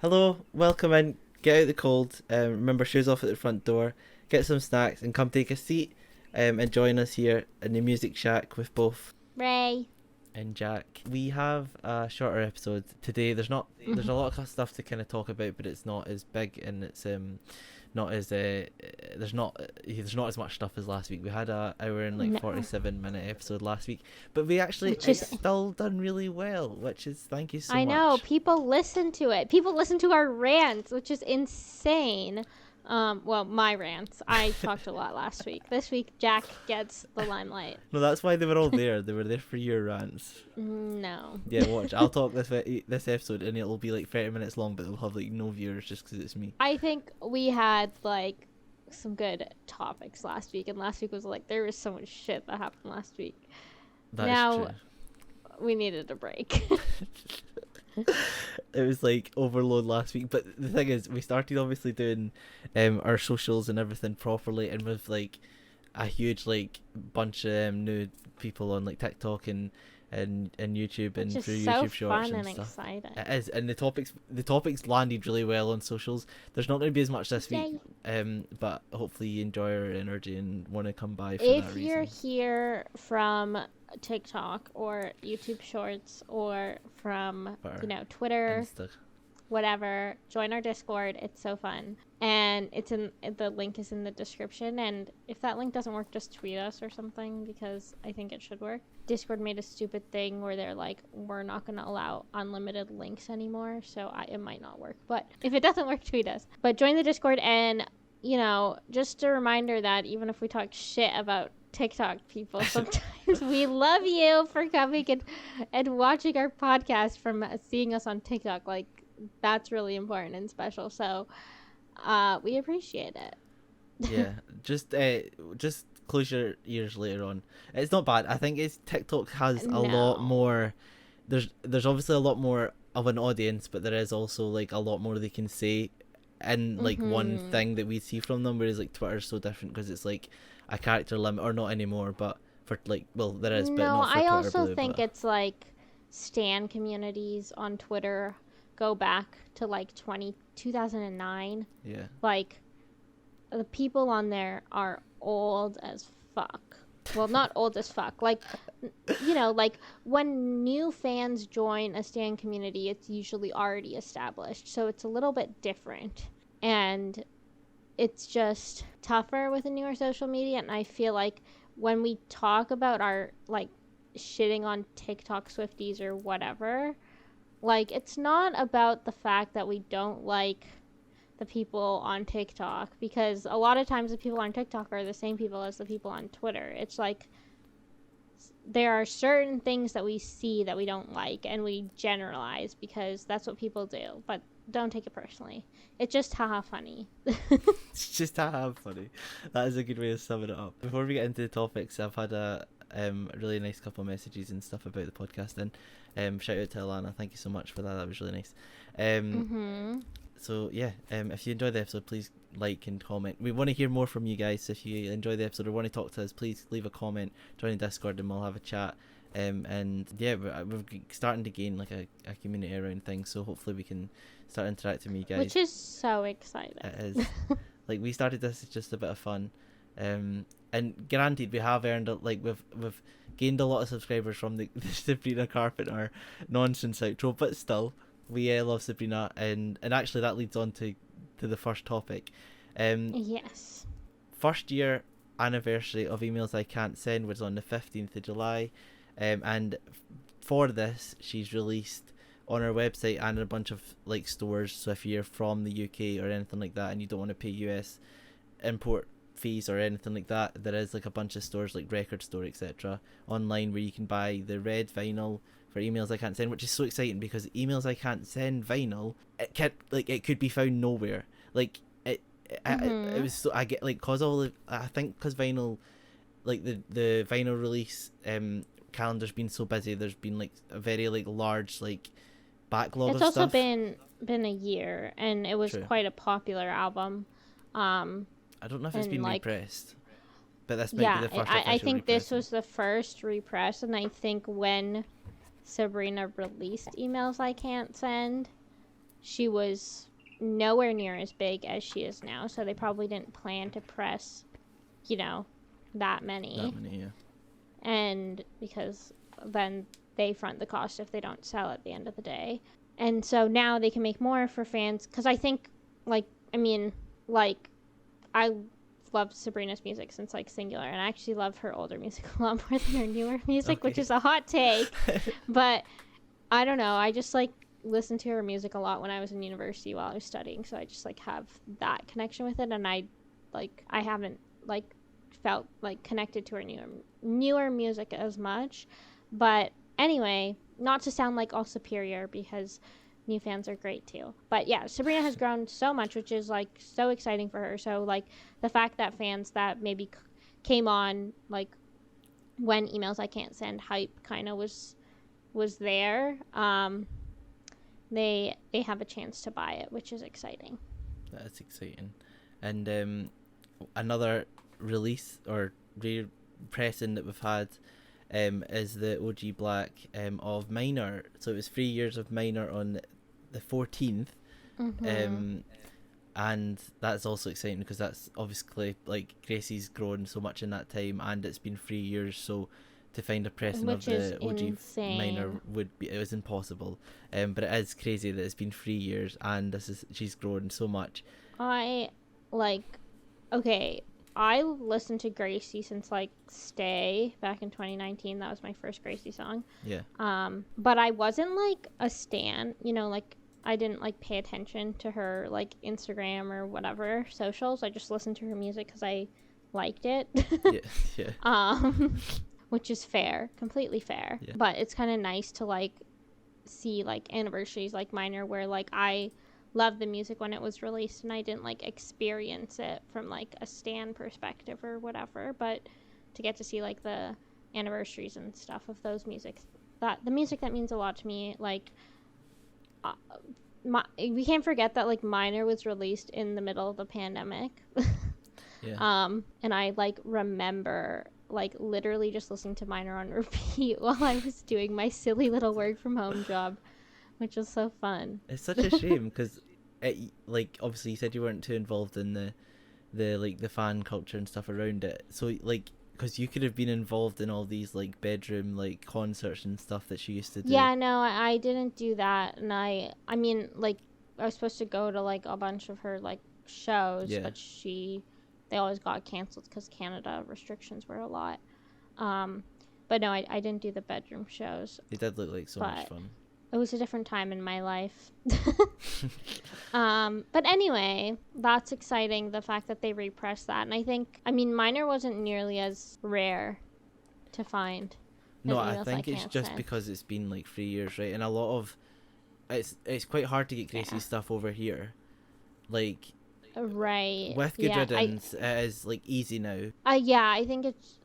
Hello, welcome in. Get out the cold. Remember, shoes off at the front door. Get some snacks and come take a seat. And join us here in the Music Shack with both Ray and Jack. We have a shorter episode today. There's a lot of stuff to kind of talk about, but it's not as big and it's not as there's not as much stuff as last week. We had a hour and 47-minute episode last week, but it's still done really well, which is thank you so much. I know people listen to it. People listen to our rants, which is insane. Well, my rants. I talked a lot last week. This week, Jack gets the limelight. No, that's why they were all there. They were there for your rants. No. Yeah, watch. I'll talk this episode, and it'll be like 30 minutes long, but it'll have like no viewers just because it's me. I think we had like some good topics last week, and last week was like there was so much shit that happened last week. That is true. We needed a break. It was like overload last week, but the thing is, we started obviously doing our socials and everything properly, and with like a huge like bunch of new people on like TikTok and YouTube and through YouTube Shorts and stuff. Exciting. It is, and the topics landed really well on socials. There's not going to be as much this week, but hopefully you enjoy our energy and want to come by for that reason. If you're here from TikTok or YouTube Shorts or from Twitter, Insta, whatever, join our Discord. It's so fun, and the link is in the description. And if that link doesn't work, just tweet us or something, because I think it should work. Discord made a stupid thing where they're like, we're not going to allow unlimited links anymore, so it might not work. But if it doesn't work, tweet us. But join the Discord, and just a reminder that even if we talk shit about TikTok people, sometimes we love you for coming and watching our podcast from seeing us on TikTok. Like, that's really important and special, so we appreciate it. Yeah, just close your ears later on. It's not bad. I think TikTok has a lot more. There's obviously a lot more of an audience, but there is also like a lot more they can say in like one thing that we see from them, whereas like Twitter's so different because it's like a character limit, or not anymore, but for like, well, there is, but not for Twitter. I also think it's like stan communities on Twitter go back to like 2009. Yeah. Like, the people on there are old as fuck. Well, not old as fuck. Like, like when new fans join a stan community, it's usually already established. So it's a little bit different. And it's just tougher with a newer social media. And I feel like when we talk about our, like, shitting on TikTok Swifties or whatever, like, it's not about the fact that we don't like the people on TikTok, because a lot of times the people on TikTok are the same people as the people on Twitter. It's like there are certain things that we see that we don't like, and we generalize because that's what people do, but don't take it personally. It's just haha funny. It's just haha funny. That is a good way of summing it up. Before we get into the topics, I've had a really nice couple of messages and stuff about the podcast, and shout out to Alana. Thank you so much for that. That was really nice. So yeah, if you enjoyed the episode, please like and comment. We want to hear more from you guys. So if you enjoy the episode or want to talk to us, please leave a comment, join the Discord, and we'll have a chat. And yeah, we're starting to gain like a community around things, so hopefully we can start interacting with you guys, which is so exciting. It is. Like, we started this as just a bit of fun, and granted we have earned we've gained a lot of subscribers from the Sabrina Carpenter nonsense outro, but still, we love Sabrina, and actually that leads on to the first topic. Yes. First year anniversary of Emails I Can't Send was on the 15th of July, and for this she's released on her website and a bunch of like stores. So if you're from the UK or anything like that and you don't want to pay US import fees or anything like that, there is like a bunch of stores like Record Store, etc., online where you can buy the red vinyl for Emails I Can't Send, which is so exciting because Emails I Can't Send vinyl, it could be found nowhere. Like it was so, I get like, cause I think because vinyl, like the vinyl release calendar's been so busy, there's been like a very like large like backlog of stuff. It's also been a year, and it was quite a popular album. I don't know if it's been repressed, but this might be the first. I think this was the first repress, and I think when Sabrina released Emails I Can't Send, she was nowhere near as big as she is now, so they probably didn't plan to press, that many. Yeah. And because then they front the cost if they don't sell at the end of the day. And so now they can make more for fans, because I think, I loved Sabrina's music since Singular, and I actually love her older music a lot more than her newer music, which is a hot take. But I don't know, I just listened to her music a lot when I was in university while I was studying, so I just have that connection with it, and I haven't felt connected to her newer music as much. But anyway, not to sound all superior, because new fans are great too. But yeah, Sabrina has grown so much, which is so exciting for her. So the fact that fans that maybe came on when Emails I Can't Send hype kind of was there, they have a chance to buy it, which is exciting. That's exciting. And another release or re-pressing that we've had is the OG Black of Minor. So it was 3 years of Minor on the 14th. And that's also exciting because that's obviously Gracie's grown so much in that time, and it's been 3 years, so to find a pressing Which of the OG insane. Minor it was impossible. But it is crazy that it's been 3 years and she's grown so much. I listened to Gracie since Stay back in 2019. That was my first Gracie song. Yeah. But I wasn't a stan, I didn't pay attention to her Instagram or whatever socials. I just listened to her music because I liked it. Yeah. Which is fair, completely fair. Yeah. But it's kind of nice to see anniversaries Minor where I loved the music when it was released and I didn't experience it from a stan perspective or whatever, but to get to see the anniversaries and stuff of those music, that the music that means a lot to me. We can't forget that Minor was released in the middle of the pandemic. Yeah. And I remember literally just listening to Minor on repeat while I was doing my silly little work from home job, which was so fun. It's such a shame because obviously you said you weren't too involved in the fan culture and stuff around it, so because you could have been involved in all these bedroom concerts and stuff that she used to do. Yeah, no, I didn't do that, and I mean I was supposed to go to a bunch of her shows, Yeah. but they always got canceled because Canada restrictions were a lot. But no, I didn't do the bedroom shows. It did look so much fun. It was a different time in my life. But anyway, that's exciting, the fact that they repressed that. And I think, Minor wasn't nearly as rare to find. No, I think it's just because it's been 3 years, right? And a lot of it's quite hard to get Gracie's stuff over here. Right. With Good Riddance, it is easy now. Yeah, I think it's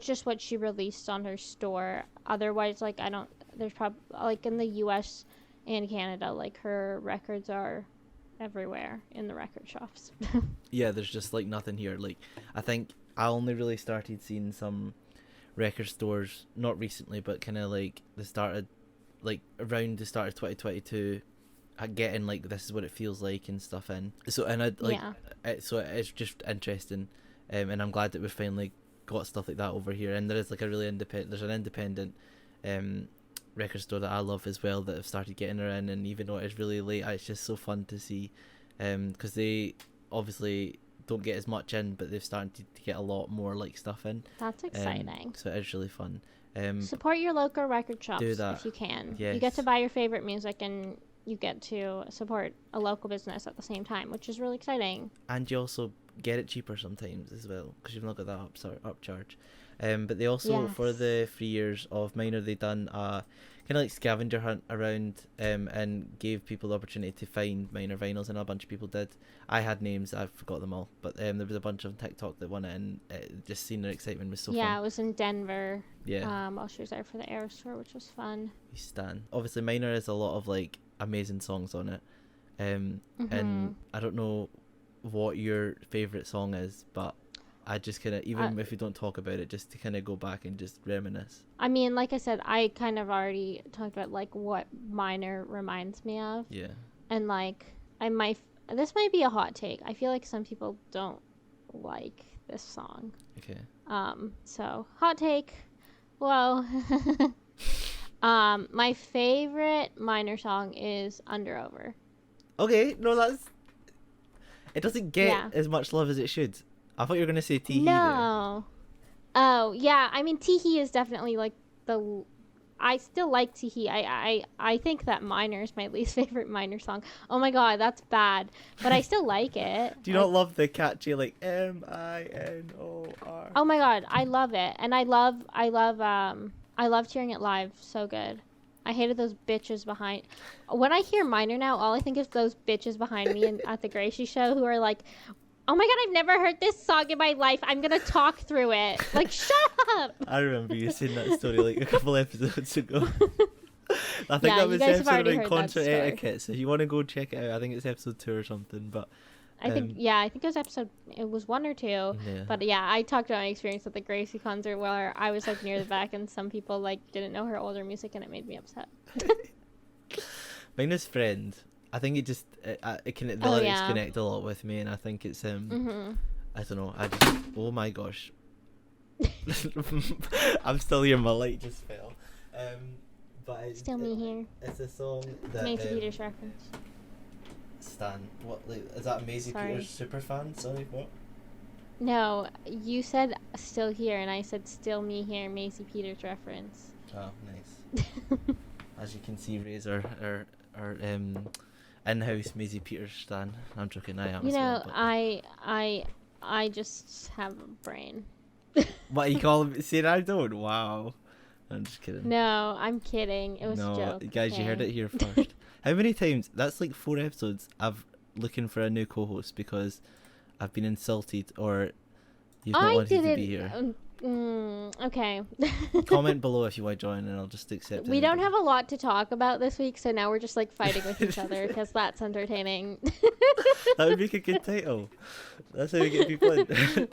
just what she released on her store. Otherwise, there's probably in the US and Canada, her records are everywhere in the record shops. Yeah, there's just nothing here. I think I only really started seeing some record stores not recently, but kind of the start of around the start of 2022, getting This Is What It Feels Like and stuff in. So and so it's just interesting, and I'm glad that we've finally got stuff like that over here. And there is there's an independent record store that I love as well that have started getting her in, and even though it's really late, it's just so fun to see, because they obviously don't get as much in, but they've started to get a lot more stuff in. That's exciting. So it is really fun. Support your local record shops if you can. Yes. You get to buy your favorite music and you get to support a local business at the same time, which is really exciting. And you also get it cheaper sometimes as well, because you've not got that upcharge. But they also, for the 3 years of Minor, they done a kind of scavenger hunt around, and gave people the opportunity to find Minor vinyls, and a bunch of people did. I had names, I forgot them all, but there was a bunch on TikTok that won it, and just seeing their excitement was so fun. Yeah, it was in Denver. Yeah. While she was there for the Eras tour, which was fun. We stan. Obviously, Minor has a lot of amazing songs on it, and I don't know what your favorite song is, but I just kind of, even if we don't talk about it, just to kind of go back and just reminisce. I mean, like I said, I kind of already talked about like what minor reminds me of. Yeah. And like this might be a hot take. I feel like some people don't like this song. Okay. So hot take. Well, my favorite minor song is Under Over. Okay, no, it doesn't get as much love as it should. I thought you were gonna say Tee Hee. No. There. Oh yeah, I mean Tee Hee is definitely like I still like Tee Hee. I think that Minor is my least favorite Minor song. Oh my god, that's bad. But I still like it. Do you not love the catchy like M-I-N-O-R? Oh my god, I love it. And I loved hearing it live. So good. I hated those bitches behind. When I hear Minor now, all I think is those bitches behind me at the Gracie show who are like, oh my god, I've never heard this song in my life. I'm going to talk through it. Like, shut up. I remember you saying that story like a couple episodes ago. I think that was the episode about concert etiquette. So if you want to go check it out, I think it's episode 2 or something. But I think it was 1 or 2. Yeah. But yeah, I talked about my experience at the Gracie concert where I was like near the back and some people like didn't know her older music and it made me upset. Mine is Friend. I think it just the lyrics connect a lot with me, and I think it's I don't know. Oh my gosh, I'm still here. My light just fell. But still me here. It's a song that Maisie Peters reference. Stan, what is that? Maisie Peters super fan? Sorry, what? No, you said still here, and I said still me here. Maisie Peters reference. Oh, nice. As you can see, Razor our in-house Maisie Peters stan. I'm joking. I am. You know, well, I just have a brain. What you call him? Say I don't. Wow. I'm just kidding. No, I'm kidding. It was a joke. Guys, okay. You heard it here first. How many times? That's like 4 episodes. I've looking for a new co-host because I've been insulted or you've not wanted to be here. Okay. Comment below if you want to join and I'll just accept it. We don't have a lot to talk about this week, so now we're just like fighting with each other because that's entertaining. That would make a good title. That's how we get people in.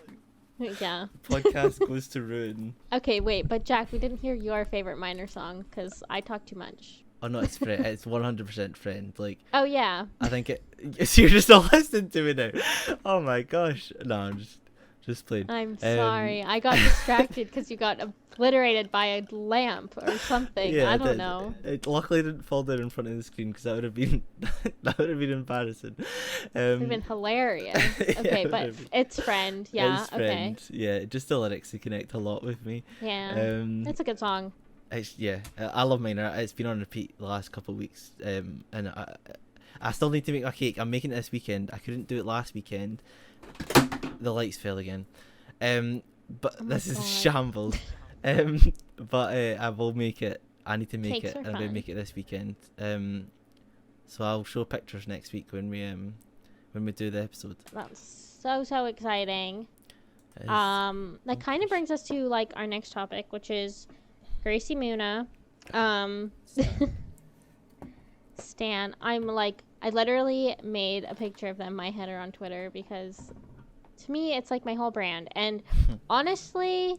Yeah. Podcast goes to ruin. Okay, wait, but Jack, we didn't hear your favorite Minor song because I talk too much. Oh no, it's Friend. It's 100% Friend. Like. Oh yeah. I think it. So you're just all listening to me now. Oh my gosh. No, I'm just playing. I'm sorry. I got distracted because you got obliterated by a lamp or something. Yeah, I don't know. It luckily didn't fall down in front of the screen because that would have been embarrassing. It would have been hilarious. Okay, but it's Friend. Yeah. It's Friend. Okay. Yeah, just the lyrics they connect a lot with me. Yeah. It's a good song. I love Minor. It's been on repeat the last couple of weeks. And I still need to make my cake. I'm making it this weekend. I couldn't do it last weekend. The lights fell again. But this is shambles. But I will make it. I need to make it. I'm going to make it this weekend. So I'll show pictures next week when we do the episode. That's so exciting. That kind of brings us to like our next topic, which is Graciemuna. Stan. I literally made a picture of them, my header on Twitter, because to me it's like my whole brand. And honestly,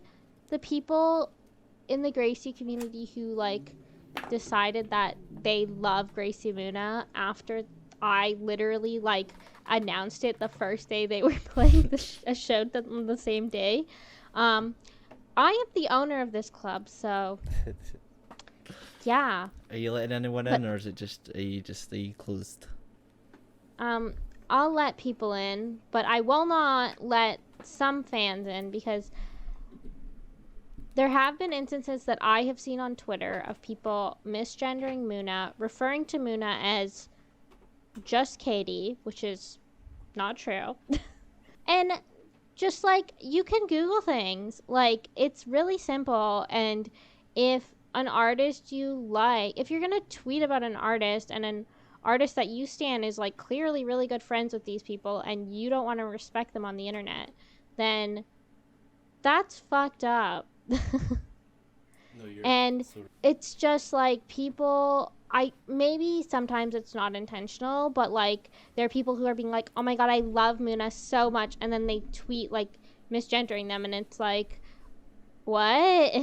the people in the Gracie community who like decided that they love Graciemuna after I literally like announced it the first day they were playing a show on the same day. I am the owner of this club, so yeah. Are you letting anyone in, or is it are you closed? I'll let people in, but I will not let some fans in because there have been instances that I have seen on Twitter of people misgendering Muna, referring to Muna as just Katie, which is not true. And just like, you can Google things. Like, it's really simple. And if an artist if you're going to tweet about an artist and an artist that you stan is like clearly really good friends with these people and you don't want to respect them on the internet, then that's fucked up. And it's just like people, maybe sometimes it's not intentional, but like there are people who are being like, oh my god, I love Muna so much, and then they tweet like misgendering them, and it's like, what?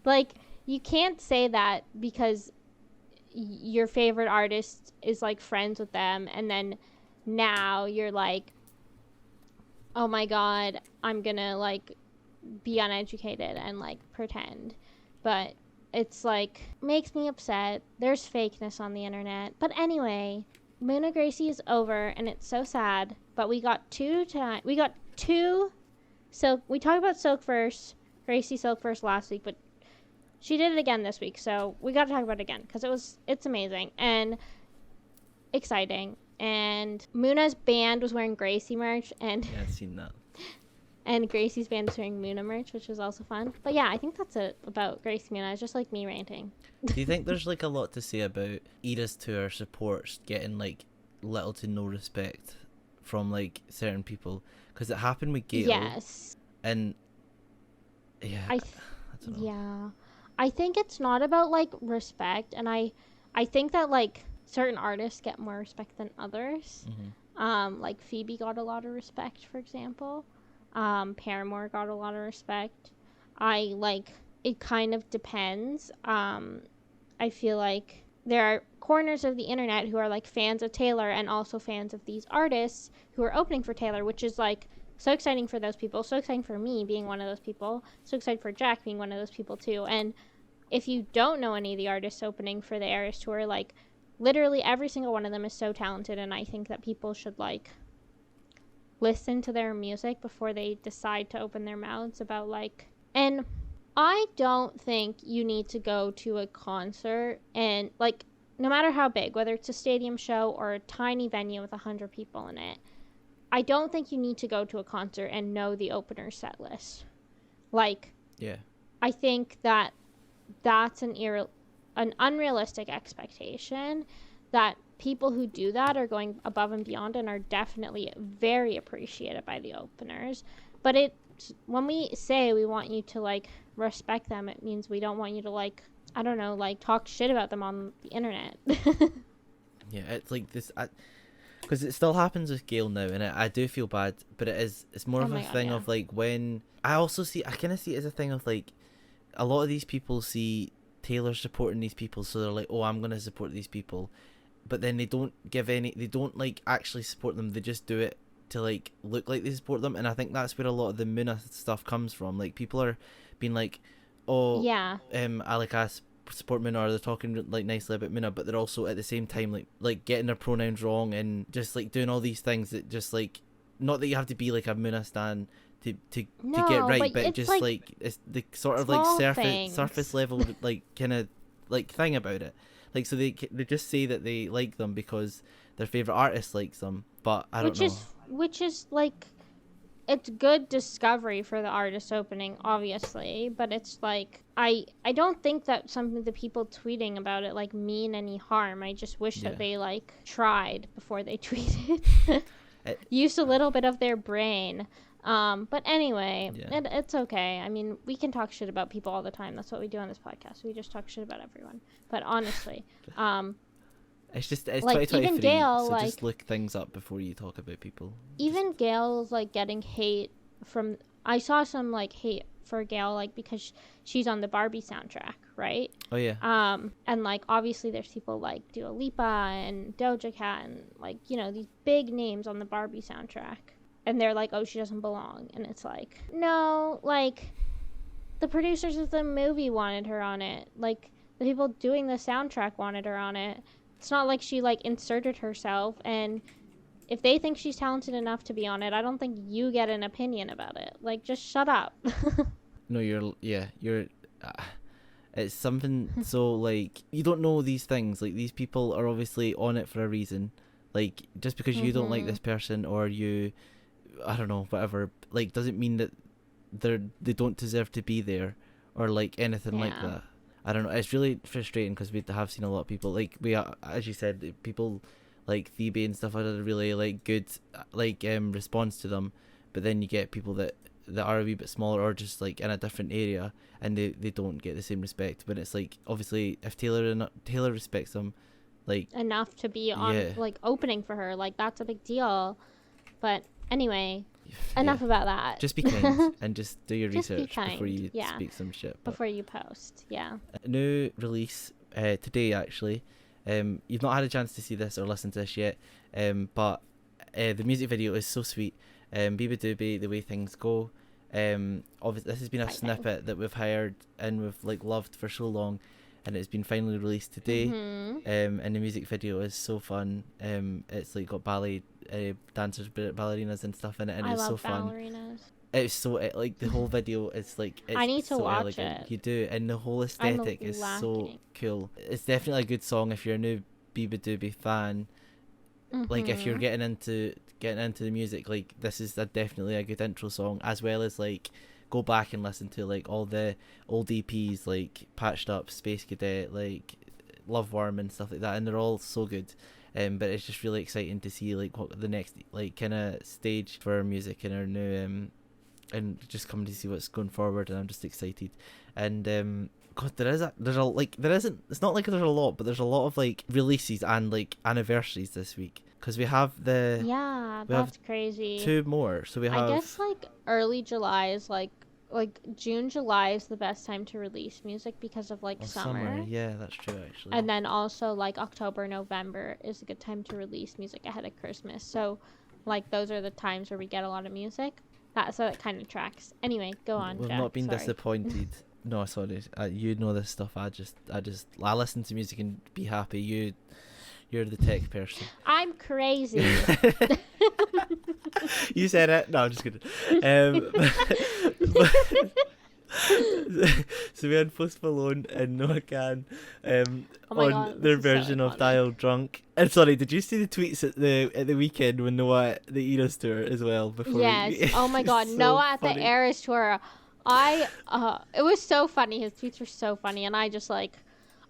Like, you can't say that because your favorite artist is like friends with them, and then now you're like, oh my god, I'm gonna like be uneducated and like pretend. But it's like, makes me upset. There's fakeness on the internet. But anyway, Muna Gracie is over, and it's so sad. But we got two silk. We talked about silk first, Gracie silk first last week, but she did it again this week, so we got to talk about it again because it's amazing and exciting. And Muna's band was wearing Gracie merch, and Yeah, I've seen that. and Gracie's band is wearing Muna merch, which was also fun. But yeah, I think that's it about Graciemuna. It's just like me ranting. Do you think there's like a lot to say about Eras Tour supports getting like little to no respect from like certain people? Because it happened with Gail. Yes. And yeah, I don't know. Yeah. I think it's not about like respect, and I think that like certain artists get more respect than others. Mm-hmm. Like Phoebe got a lot of respect, for example. Paramore got a lot of respect. It kind of depends. I feel like there are corners of the internet who are like fans of Taylor and also fans of these artists who are opening for Taylor, which is like so exciting for those people, so exciting for me being one of those people, so excited for Jack being one of those people too. And if you don't know any of the artists opening for the Eras Tour, like literally every single one of them is so talented, and I think that people should like listen to their music before they decide to open their mouths about like. And I don't think you need to go to a concert and like, no matter how big, whether it's a stadium show or a tiny venue with 100 people in it, I don't think you need to go to a concert and know the opener set list. Like, Yeah. I think that that's an unrealistic expectation, that people who do that are going above and beyond and are definitely very appreciated by the openers. But when we say we want you to like respect them, it means we don't want you to like, I don't know, like talk shit about them on the internet. Yeah, it's like this, because it still happens with Gail now, and I do feel bad, but it's more of a thing of like, when I kind of see it as a thing of like, a lot of these people see Taylor supporting these people, so they're like, oh, I'm gonna support these people, but then they don't like actually support them. They just do it to like look like they support them, and I think that's where a lot of the Muna stuff comes from. Like, people are being like, oh, yeah, I support Muna, or they're talking like nicely about Muna, but they're also at the same time like getting their pronouns wrong and just like doing all these things that just like, not that you have to be like a Muna stan to get right, but just like it's the sort of like surface level like kind of like thing about it. Like, so they just say that they like them because their favorite artist likes them, but I don't know. Which is like, it's good discovery for the artist opening, obviously, but it's like, I don't think that some of the people tweeting about it like mean any harm. I just wish that they like tried before they tweeted. Used a little bit of their brain. But anyway, it's okay. I mean, we can talk shit about people all the time. That's what we do on this podcast. We just talk shit about everyone. But honestly, it's like, 2023, even Gail, so like, just look things up before you talk about people. Even Gail's like getting hate from. I saw some like hate for Gail, like, because she's on the Barbie soundtrack, right? Oh yeah. And like, obviously there's people like Dua Lipa and Doja Cat and like, you know, these big names on the Barbie soundtrack, and they're like, oh, she doesn't belong. And it's like, no, like, the producers of the movie wanted her on it. Like, the people doing the soundtrack wanted her on it. It's not like she like inserted herself, and if they think she's talented enough to be on it, I don't think you get an opinion about it. Like, just shut up. No, you're it's something so like, you don't know these things. Like, these people are obviously on it for a reason. Like, just because you don't like this person, or you, I don't know, whatever, like, doesn't mean that they don't deserve to be there, or like anything like that. I don't know. It's really frustrating because we have seen a lot of people, like, as you said, people like Phoebe and stuff had a really like good like response to them, but then you get people that are a wee bit smaller or just like in a different area, and they don't get the same respect. But it's like, obviously, if Taylor respects them like enough to be on like opening for her, like, that's a big deal. But anyway, enough about that. Just be kind and just do your Just be research before kind, you yeah. speak some shit. But Before you post, yeah. a new release today, actually. You've not had a chance to see this or listen to this yet, but the music video is so sweet. Beabadoobee, The Way Things Go. Obviously, this has been a snippet that we've heard and we've like loved for so long, and it's been finally released today. And the music video is so fun. It's like got ballet dancers, ballerinas and stuff in it, and I it's love so fun. ballerinas. It's so like the whole video is like it's I need to so watch elegant. it. You do, and the whole aesthetic is so cool. It's definitely a good song if you're a new Beabadoobee fan. Like if you're getting into the music, like this is definitely a good intro song, as well as like go back and listen to like all the old EPs like Patched Up, Space Cadet, like Love Worm and stuff like that, and they're all so good. But it's just really exciting to see like what the next like kind of stage for our music and our new and just coming to see what's going forward, and I'm just excited. And God, it's not like there's a lot, but there's a lot of like releases and like anniversaries this week, because we have that's crazy. 2 more, so we have, I guess like early July is like June, July is the best time to release music because of like summer. Yeah, that's true actually. And then also like October, November is a good time to release music ahead of Christmas. So like those are the times where we get a lot of music. So it kind of tracks. Anyway, go on. We've Jack. not been Sorry. disappointed. No, sorry. You know this stuff. I listen to music and be happy. You're the tech person. I'm crazy. You said it. No, I'm just kidding. So we had Post Malone and Noah Can on God, their version so of Dial Drunk. And sorry, did you see the tweets at the weekend when Noah the Eras tour as well? Before yes. Oh my God, so Noah at funny. the Eras tour. It was so funny. His tweets were so funny, and I just like,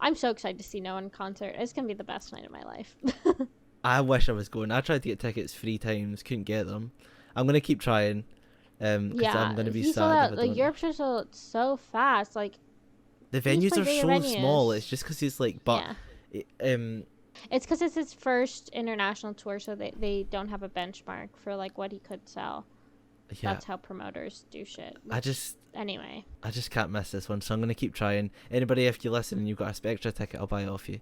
I'm so excited to see Noah in concert. It's gonna be the best night of my life. I wish I was going. I tried to get tickets 3 times, couldn't get them. I'm gonna keep trying. I'm gonna be sad. The Europe shows sold out so fast. Like the venues are so venues. small. It's just because it's like, but it's because it's his first international tour, so they don't have a benchmark for like what he could sell. Yeah. That's how promoters do shit. Anyway. I just can't miss this one, so I'm gonna keep trying. Anybody, if you listen and you've got a Spectra ticket, I'll buy it off you.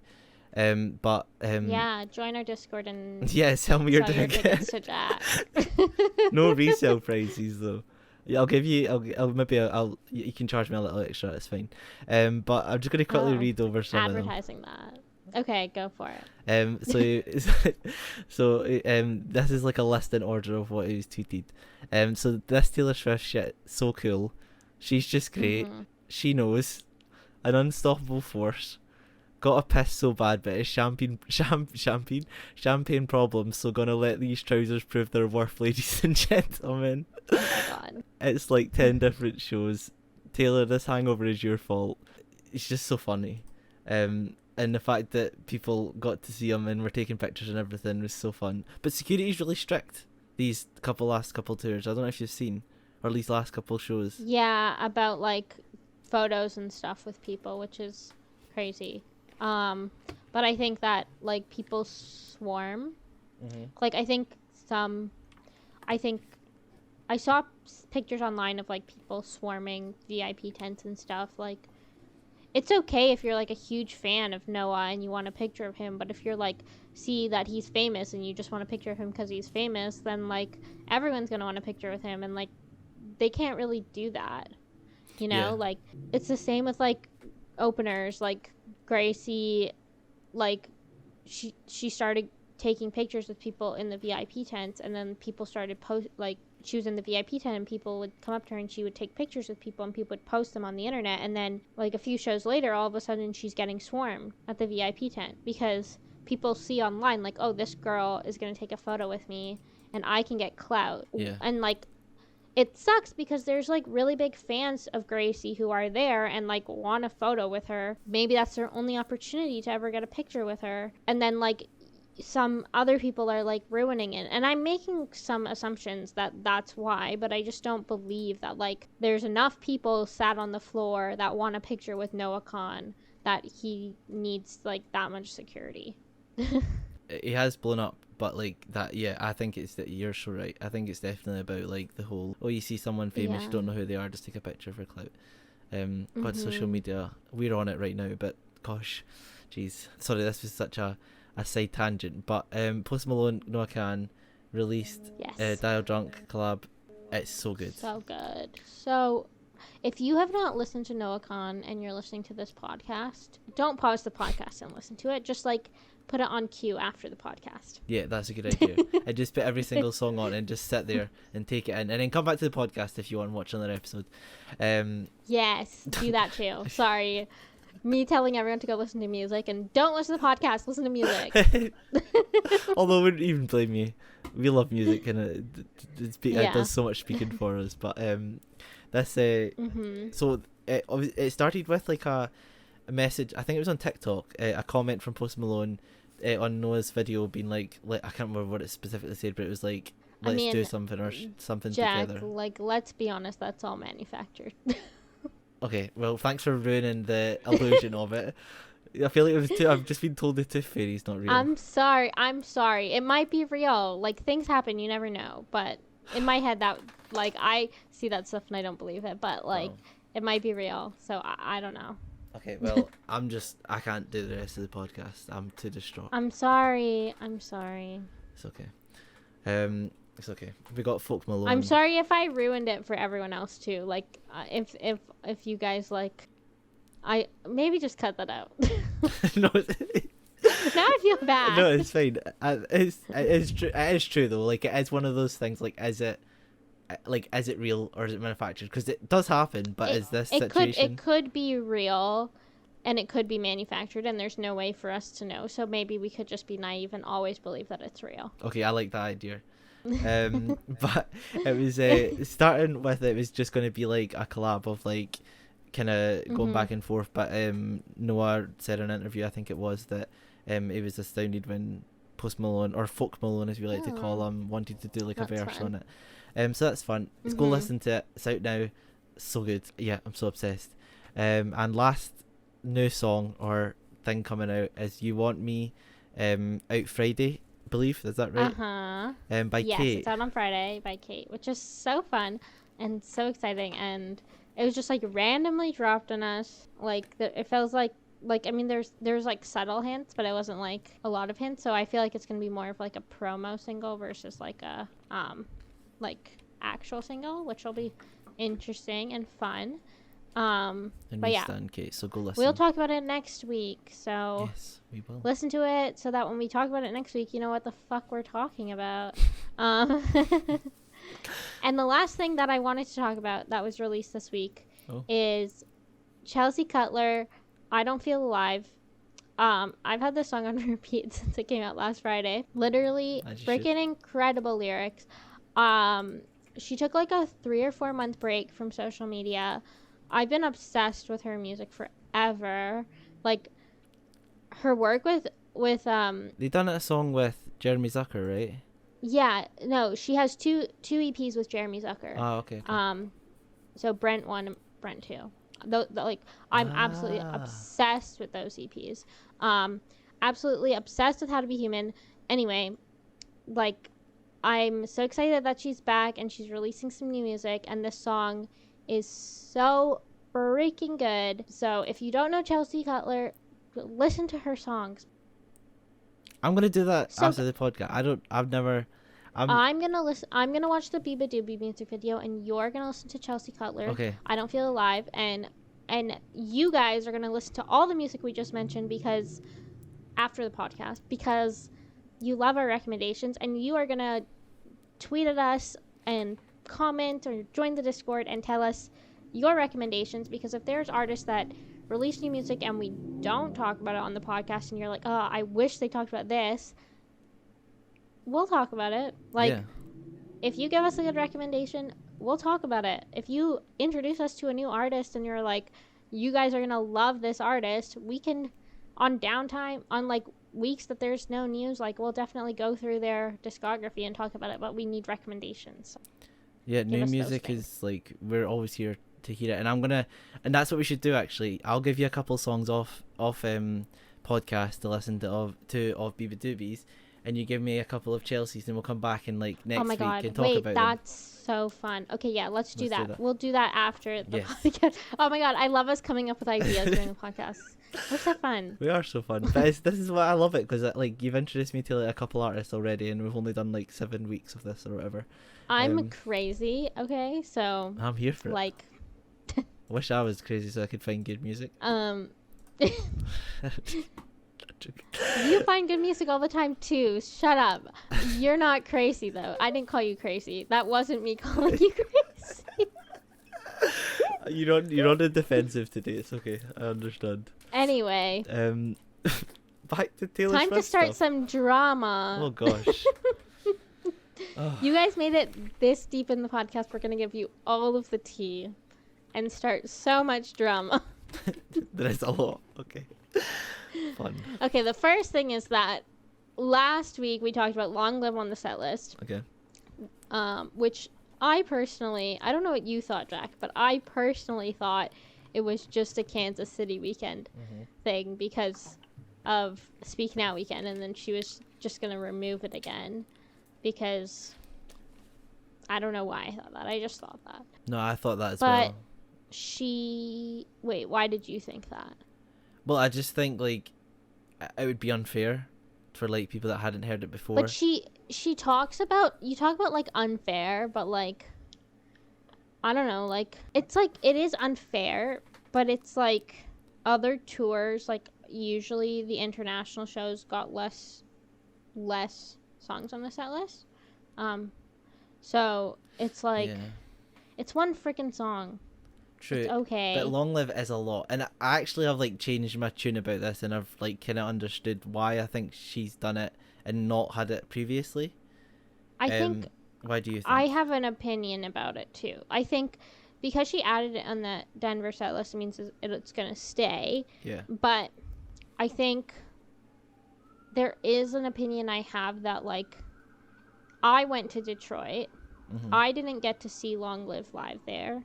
Yeah, join our Discord and tell me your tickets to Jack. No resale prices though. Yeah, I'll give you. I'll you can charge me a little extra. It's fine. But I'm just gonna quickly read over some advertising of them. that. Okay, go for it. This is like a list in order of what he was tweeted. So this Taylor Swift shit, so cool. She's just great. She knows. An unstoppable force. Got a piss so bad, but it's champagne problems, so gonna let these trousers prove their worth, ladies and gentlemen. Oh my God. It's like 10 different shows. Taylor, this hangover is your fault. It's just so funny. And the fact that people got to see him and were taking pictures and everything was so fun. But security's really strict these last couple tours. I don't know if you've seen, or these last couple shows. Yeah, about like photos and stuff with people, which is crazy. But I think that like people swarm. Like I saw pictures online of like people swarming VIP tents and stuff. Like it's okay if you're like a huge fan of Noah and you want a picture of him, but if you're like see that he's famous and you just want a picture of him because he's famous, then like everyone's gonna want a picture with him, and like they can't really do that, you know. Like it's the same with like openers. Like Gracie, like she started taking pictures with people in the VIP tents, and then people started she was in the VIP tent and people would come up to her and she would take pictures with people and people would post them on the internet, and then like a few shows later all of a sudden she's getting swarmed at the VIP tent because people see online like, oh, this girl is going to take a photo with me and I can get clout. And like it sucks because there's like really big fans of Gracie who are there and like want a photo with her. Maybe that's their only opportunity to ever get a picture with her, and then like some other people are like ruining it, and I'm making some assumptions that that's why, but I just don't believe that like there's enough people sat on the floor that want a picture with Noah Khan that he needs like that much security. He has blown up, but like that, yeah, I think it's that you're so right. I think it's definitely about like the whole, oh, you see someone famous, you don't know who they are, just take a picture for clout. God, social media, we're on it right now, but gosh, jeez, sorry, this was such a side tangent, but Post Malone, Noah Kahan released Dial Drunk collab. It's so good. So good. So if you have not listened to Noah Kahan and you're listening to this podcast, don't pause the podcast and listen to it. Just like put it on cue after the podcast. Yeah, that's a good idea. And just put every single song on and just sit there and take it in, and then come back to the podcast if you want to watch another episode. Yes, do that too. Sorry, me telling everyone to go listen to music, and don't listen to the podcast, listen to music. Although I wouldn't even blame you. We love music, and it does so much speaking for us. But this so it started with like a message. I think it was on TikTok. A comment from Post Malone on Noah's video, being like I can't remember what it specifically said, but it was like, let's do something or something Jack, together. Like, let's be honest, that's all manufactured. Okay, well, thanks for ruining the illusion of it. I feel like I've just been told the Tooth Fairy's not real. I'm sorry. It might be real. Like, things happen, you never know. But in my head, that, like, I see that stuff and I don't believe it. But, like, it might be real. So, I don't know. Okay, well, I can't do the rest of the podcast. I'm too distraught. I'm sorry. It's okay. It's okay. We got Folk Malone. I'm sorry if I ruined it for everyone else too. Like, if you guys like, I maybe just cut that out. No, now I feel bad. No, it's fine. It is true. It is true though. Like, it is one of those things. Like, is it real or is it manufactured? Because it does happen. But is this situation? It could be real, and it could be manufactured, and there's no way for us to know. So maybe we could just be naive and always believe that it's real. Okay, I like that idea. But it was starting with, it was just going to be like a collab of like kind of going back and forth, but Noah said in an interview, I think it was, that he was astounded when Post Malone, or Folk Malone as we like to call him, wanted to do like a verse on it. So that's fun. Let's go listen to it. It's out now. So good. Yeah, I'm so obsessed. And last new song or thing coming out is You Want Me, out Friday, believe, is that right? By yes, Cate. it's out on Friday by Cate, which is so fun and so exciting, and it was just like randomly dropped on us. Like, it feels like I mean, there's like subtle hints, but it wasn't like a lot of hints, so I feel like it's gonna be more of like a promo single versus like a like actual single, which will be interesting and fun. And but we yeah, stand Cate, so go listen. we'll talk about it next week, so yes, we will listen to it so that when we talk about it next week, you know what the fuck we're talking about. And the last thing that I wanted to talk about that was released this week is Chelsea Cutler, I Don't Feel Alive. I've had this song on repeat since it came out last Friday. Literally freaking incredible lyrics. She took like a 3 or 4 month break from social media. I've been obsessed with her music forever. Like, her work with they done a song with Jeremy Zucker, right? Yeah, no, she has two EPs with Jeremy Zucker. Oh, okay. So Brent 1 and Brent 2. Like, I'm absolutely obsessed with those EPs. Absolutely obsessed with How to Be Human. Anyway, like, I'm so excited that she's back and she's releasing some new music, and this song is so freaking good. So if you don't know Chelsea Cutler, listen to her songs. I'm gonna do that after the podcast. I'm gonna listen. I'm gonna watch the beabadoobee music video, and you're gonna listen to Chelsea Cutler. Okay. I Don't Feel Alive, and you guys are gonna listen to all the music we just mentioned because after the podcast, because you love our recommendations, and you are gonna tweet at us and comment or join the Discord and tell us your recommendations, because if there's artists that release new music and we don't talk about it on the podcast and you're like, oh, I wish they talked about this, we'll talk about it. Like, if you give us a good recommendation, we'll talk about it. If you introduce us to a new artist and you're like, you guys are gonna love this artist, we can, on downtime, on like weeks that there's no news, like, we'll definitely go through their discography and talk about it, but we need recommendations. Yeah, new music is like, we're always here to hear it, and that's what we should do. Actually, I'll give you a couple songs off podcast to listen to of beabadoobees, and you give me a couple of Chelseas, and we'll come back in like next Oh my week god! and talk Wait, about them. that's so fun. Okay, yeah, let's do that. We'll do that after the Yes. podcast. Oh my god, I love us coming up with ideas during the podcast. We're so fun. We are so fun, but this is why I love it, because like you've introduced me to like a couple artists already, and we've only done like 7 weeks of this or whatever. I'm crazy. Okay, so I'm here for it. like, I wish I was crazy so I could find good music. You find good music all the time too. Shut up. You're not crazy though. I didn't call you crazy. That wasn't me calling you crazy. You're on the defensive today. It's okay. I understand. Anyway. Back to Taylor Swift Time to start stuff. some drama. Oh gosh. You guys made it this deep in the podcast. We're gonna give you all of the tea, and start so much drama. There is a lot. Okay. Fun. Okay, the first thing is that last week we talked about Long Live on the set list. Okay. Which I personally, I don't know what you thought, Jack, but I personally thought it was just a Kansas City weekend thing because of Speak Now weekend, and then she was just going to remove it again because I don't know why I thought that. I just thought that. No, I thought that as But well. Wait, why did you think that? Well, I just think like it would be unfair for like people that hadn't heard it before. But she talks about, you talk about like unfair, but like I don't know, like it's like it is unfair, but it's like other tours, like usually the international shows got less songs on the set list. So it's like it's one freaking song. True. It's okay. But Long Live is a lot. And I actually have like changed my tune about this, and I've like kind of understood why I think she's done it and not had it previously. I think. Why do you think? I have an opinion about it too. I think because she added it on the Denver set list, it means it's going to stay. Yeah. But I think there is an opinion I have that like I went to Detroit. I didn't get to see Long Live live there.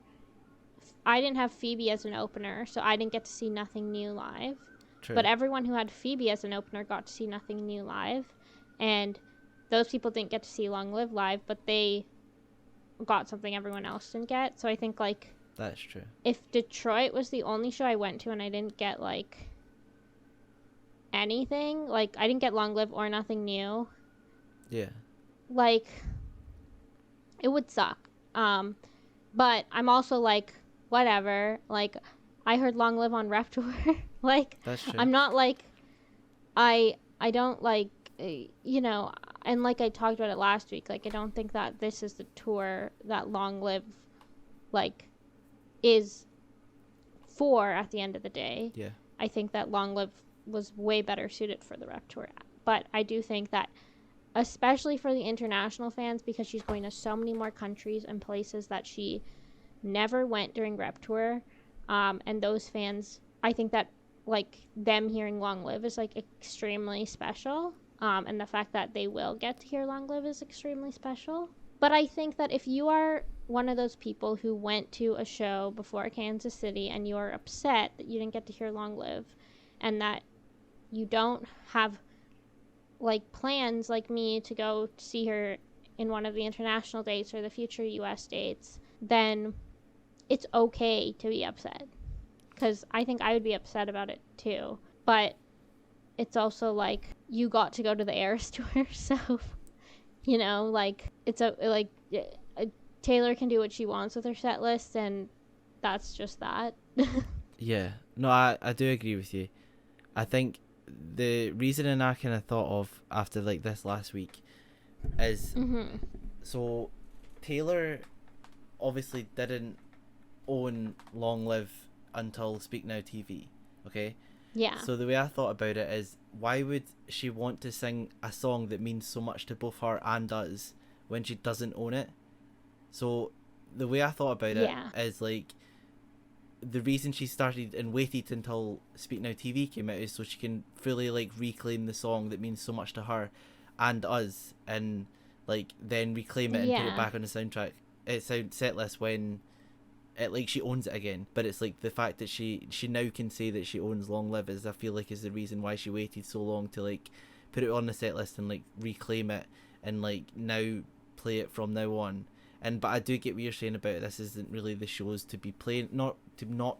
I didn't have Phoebe as an opener, so I didn't get to see Nothing New live. True. But everyone who had Phoebe as an opener got to see Nothing New live. And those people didn't get to see Long Live live, but they got something everyone else didn't get. So I think, like... That's true. If Detroit was the only show I went to and I didn't get, like, anything, like, I didn't get Long Live or Nothing New... Yeah. Like, it would suck. But I'm also, like... whatever, like I heard Long Live on Rep Tour. Like that's true. I'm not like I don't like you know, and like I talked about it last week, like I don't think that this is the tour that Long Live like is for at the end of the day. Yeah. I think that Long Live was way better suited for the Rep Tour, but I do think that especially for the international fans, because she's going to so many more countries and places that she never went during Rep Tour, and those fans, I think that like them hearing Long Live is like extremely special, and the fact that they will get to hear Long Live is extremely special. But I think that if you are one of those people who went to a show before Kansas City and you're upset that you didn't get to hear Long Live, and that you don't have like plans like me to go see her in one of the international dates or the future US dates, then it's okay to be upset, because I think I would be upset about it too. But it's also like you got to go to the Eras tour, so you know, like it's Taylor can do what she wants with her set list, and that's just that. Yeah, no, I do agree with you. I think the reasoning I kind of thought of after like this last week is so Taylor obviously didn't own Long Live until Speak Now TV, okay? Yeah. So the way I thought about it is, why would she want to sing a song that means so much to both her and us when she doesn't own it? So the way I thought about it is like, the reason she started and waited until Speak Now TV came out is so she can fully like reclaim the song that means so much to her and us, and like then reclaim it and put it back on the soundtrack. It's set list when it like she owns it again. But it's like the fact that she now can say that she owns Long Live is, I feel like, is the reason why she waited so long to like put it on the set list and like reclaim it and like now play it from now on. But I do get what you're saying about this isn't really the shows to be playing, not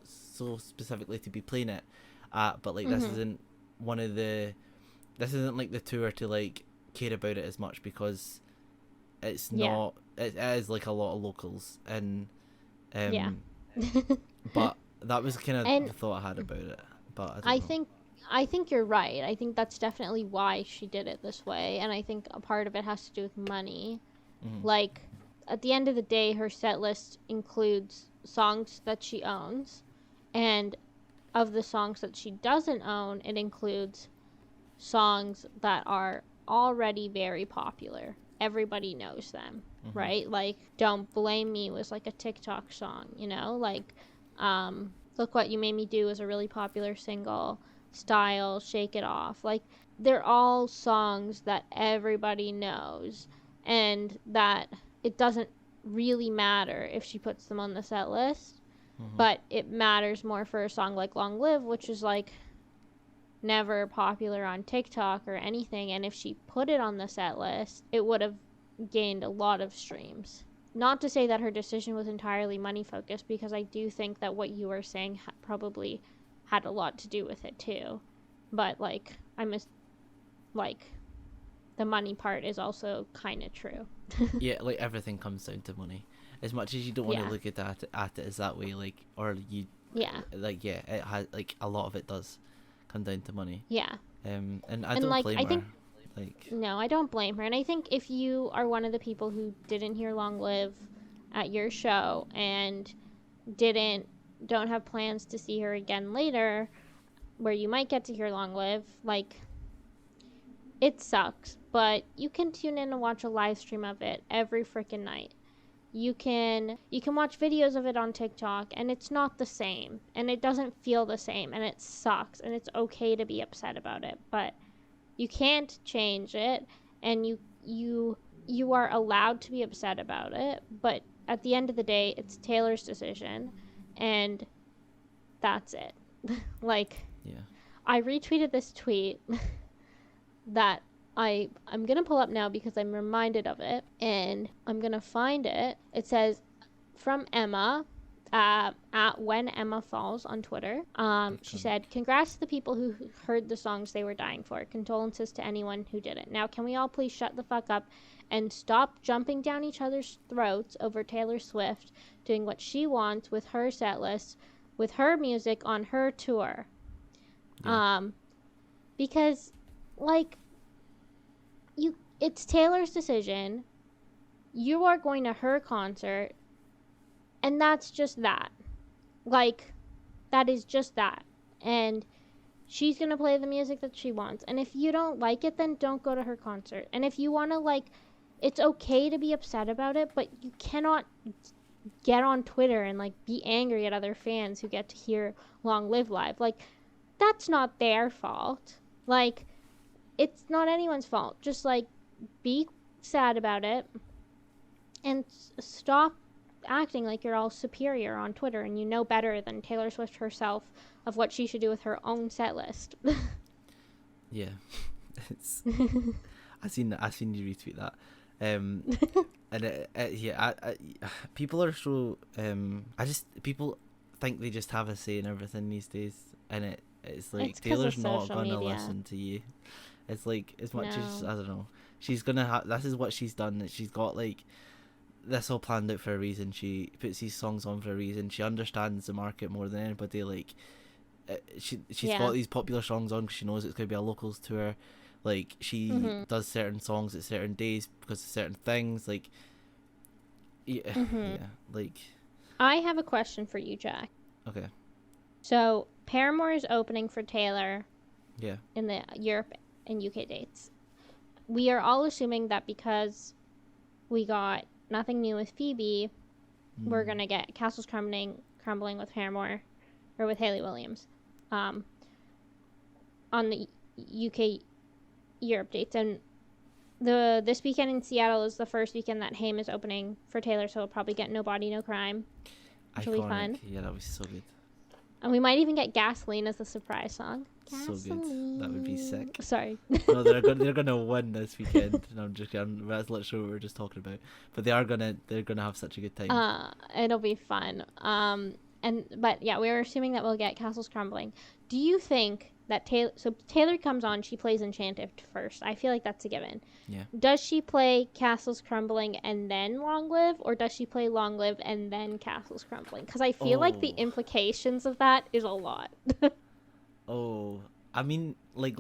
so specifically to be playing it, but like this isn't this isn't like the tour to like care about it as much, because it's not. It is like a lot of locals, and but that was kind of the thought I had about it. But I think you're right. I think that's definitely why she did it this way, and I think a part of it has to do with money. Like, at the end of the day, her set list includes songs that she owns, and of the songs that she doesn't own, it includes songs that are already very popular. Everybody knows them, right? Like, Don't Blame Me was like a TikTok song, you know? Like, Look What You Made Me Do is a really popular single. Style, Shake It Off. Like, they're all songs that everybody knows, and that it doesn't really matter if she puts them on the set list, but it matters more for a song like Long Live, which is like never popular on TikTok or anything, and if she put it on the set list, it would have gained a lot of streams. Not to say that her decision was entirely money focused, because I do think that what you were saying probably had a lot to do with it too, but like the money part is also kind of true. Yeah, like everything comes down to money. As much as you don't want to look at it as that way, like, or you, it has, like, a lot of it does come down to money. Yeah. And I don't blame her. No, I don't blame her. And I think if you are one of the people who didn't hear Long Live at your show and don't have plans to see her again later, where you might get to hear Long Live, like, it sucks, but you can tune in and watch a live stream of it every freaking night. You can watch videos of it on TikTok, and it's not the same, and it doesn't feel the same, and it sucks, and it's okay to be upset about it, but you can't change it, and you are allowed to be upset about it, but at the end of the day, it's Taylor's decision, and that's it. Like, I retweeted this tweet that I'm going to pull up now because I'm reminded of it, and I'm going to find it. It says, from Emma, at When Emma Falls on Twitter. She said, "Congrats to the people who heard the songs they were dying for. Condolences to anyone who didn't. Now, can we all please shut the fuck up and stop jumping down each other's throats over Taylor Swift doing what she wants with her set list, with her music on her tour?" Because, like, it's Taylor's decision. You are going to her concert, and that's just that. Like, that is just that. And she's going to play the music that she wants. And if you don't like it, then don't go to her concert. And if you want to, like, it's okay to be upset about it, but you cannot get on Twitter and, like, be angry at other fans who get to hear Long Live Live. Like, that's not their fault. Like, it's not anyone's fault. Just, like, be sad about it and stop acting like you're all superior on Twitter and you know better than Taylor Swift herself of what she should do with her own set list. Yeah. It's I seen you retweet that. And people are so people think they just have a say in everything these days, and it's like Taylor's not gonna listen to you. It's like, as much as, I don't know, she's gonna have, this is what she's done, that she's got, like, this all planned out for a reason. She puts these songs on for a reason. She understands the market more than anybody. Like, she's got these popular songs on because she knows it's going to be a locals tour. Like, she does certain songs at certain days because of certain things. Like, like. I have a question for you, Jack. Okay. So, Paramore is opening for Taylor. Yeah. In the Europe and UK dates. We are all assuming that because we got Nothing New with Phoebe, we're going to get Castles Crumbling with Paramore, or with Hayley Williams, on the UK Europe dates. And this weekend in Seattle is the first weekend that Haim is opening for Taylor, so we'll probably get No Body, No Crime, which will be fun. Yeah, that was so good. And we might even get Gasoline as the surprise song. So good. That would be sick. Sorry. No, they're gonna win this weekend. No, I'm just kidding. That's literally what we were just talking about. But they're gonna have such a good time. It'll be fun. But yeah, we're assuming that we'll get Castles Crumbling. Do you think that Taylor comes on, she plays Enchanted first? I feel like that's a given. Yeah. Does she play Castles Crumbling and then Long Live, or does she play Long Live and then Castles Crumbling? Because I feel like the implications of that is a lot. I mean, like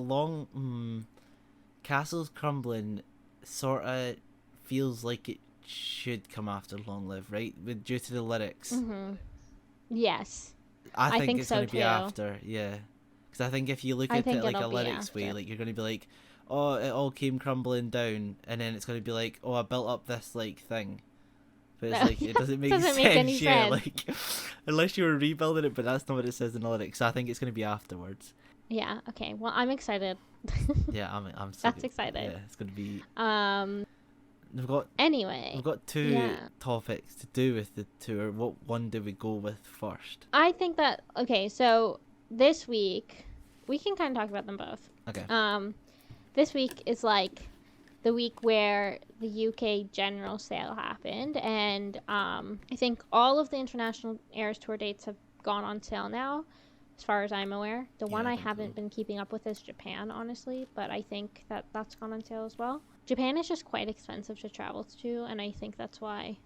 Castles Crumbling sort of feels like it should come after Long Live, right? Due to the lyrics. Mm-hmm. Yes. I think it's so going to be too. after, yeah. Because I think if you look at it like a lyrics way, like you're going to be like, oh, it all came crumbling down, and then it's going to be like, oh, I built up this like thing. But it's like, it doesn't make sense. Any sense. Like, unless you were rebuilding it, but that's not what it says in the lyrics. So I think it's going to be afterwards. Yeah, okay. Well, I'm excited. Yeah, I'm so That's exciting. Yeah, it's going to be... We've got two topics to do with the tour. What one do we go with first? I think that... Okay, so this week... We can kind of talk about them both. Okay. This week is like the week where the UK general sale happened, and I think all of the international Eras Tour dates have gone on sale now, as far as I'm aware. The one I haven't been keeping up with is Japan, honestly, but I think that that's gone on sale as well. Japan is just quite expensive to travel to, and I think that's why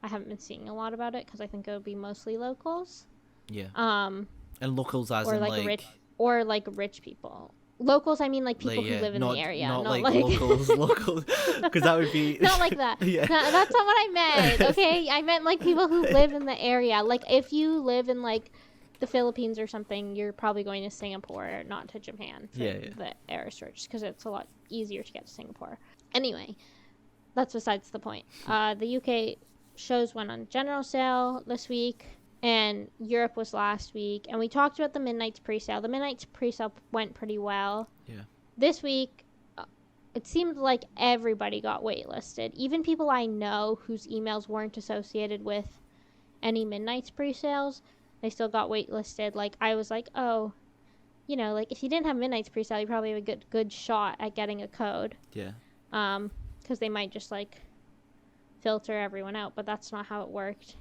I haven't been seeing a lot about it, because I think it would be mostly locals. Yeah. And locals as in like... Or like rich people. Locals, I mean like people who live in the area. Not like locals, because that would be... Not like that. Yeah. No, that's not what I meant, okay? I meant like people who live in the area. Like if you live in like the Philippines or something, you're probably going to Singapore, not to Japan for the Eras Tour, because it's a lot easier to get to Singapore. Anyway, that's besides the point. The UK shows went on general sale this week, and Europe was last week, and we talked about the Midnight's pre-sale. The Midnight's pre-sale went pretty well. Yeah. This week, it seemed like everybody got waitlisted. Even people I know whose emails weren't associated with any Midnight's pre-sales, they still got waitlisted. Like, I was like, oh, you know, like, if you didn't have Midnight's pre-sale, you probably have a good shot at getting a code. Yeah. Because they might just, like, filter everyone out, but that's not how it worked.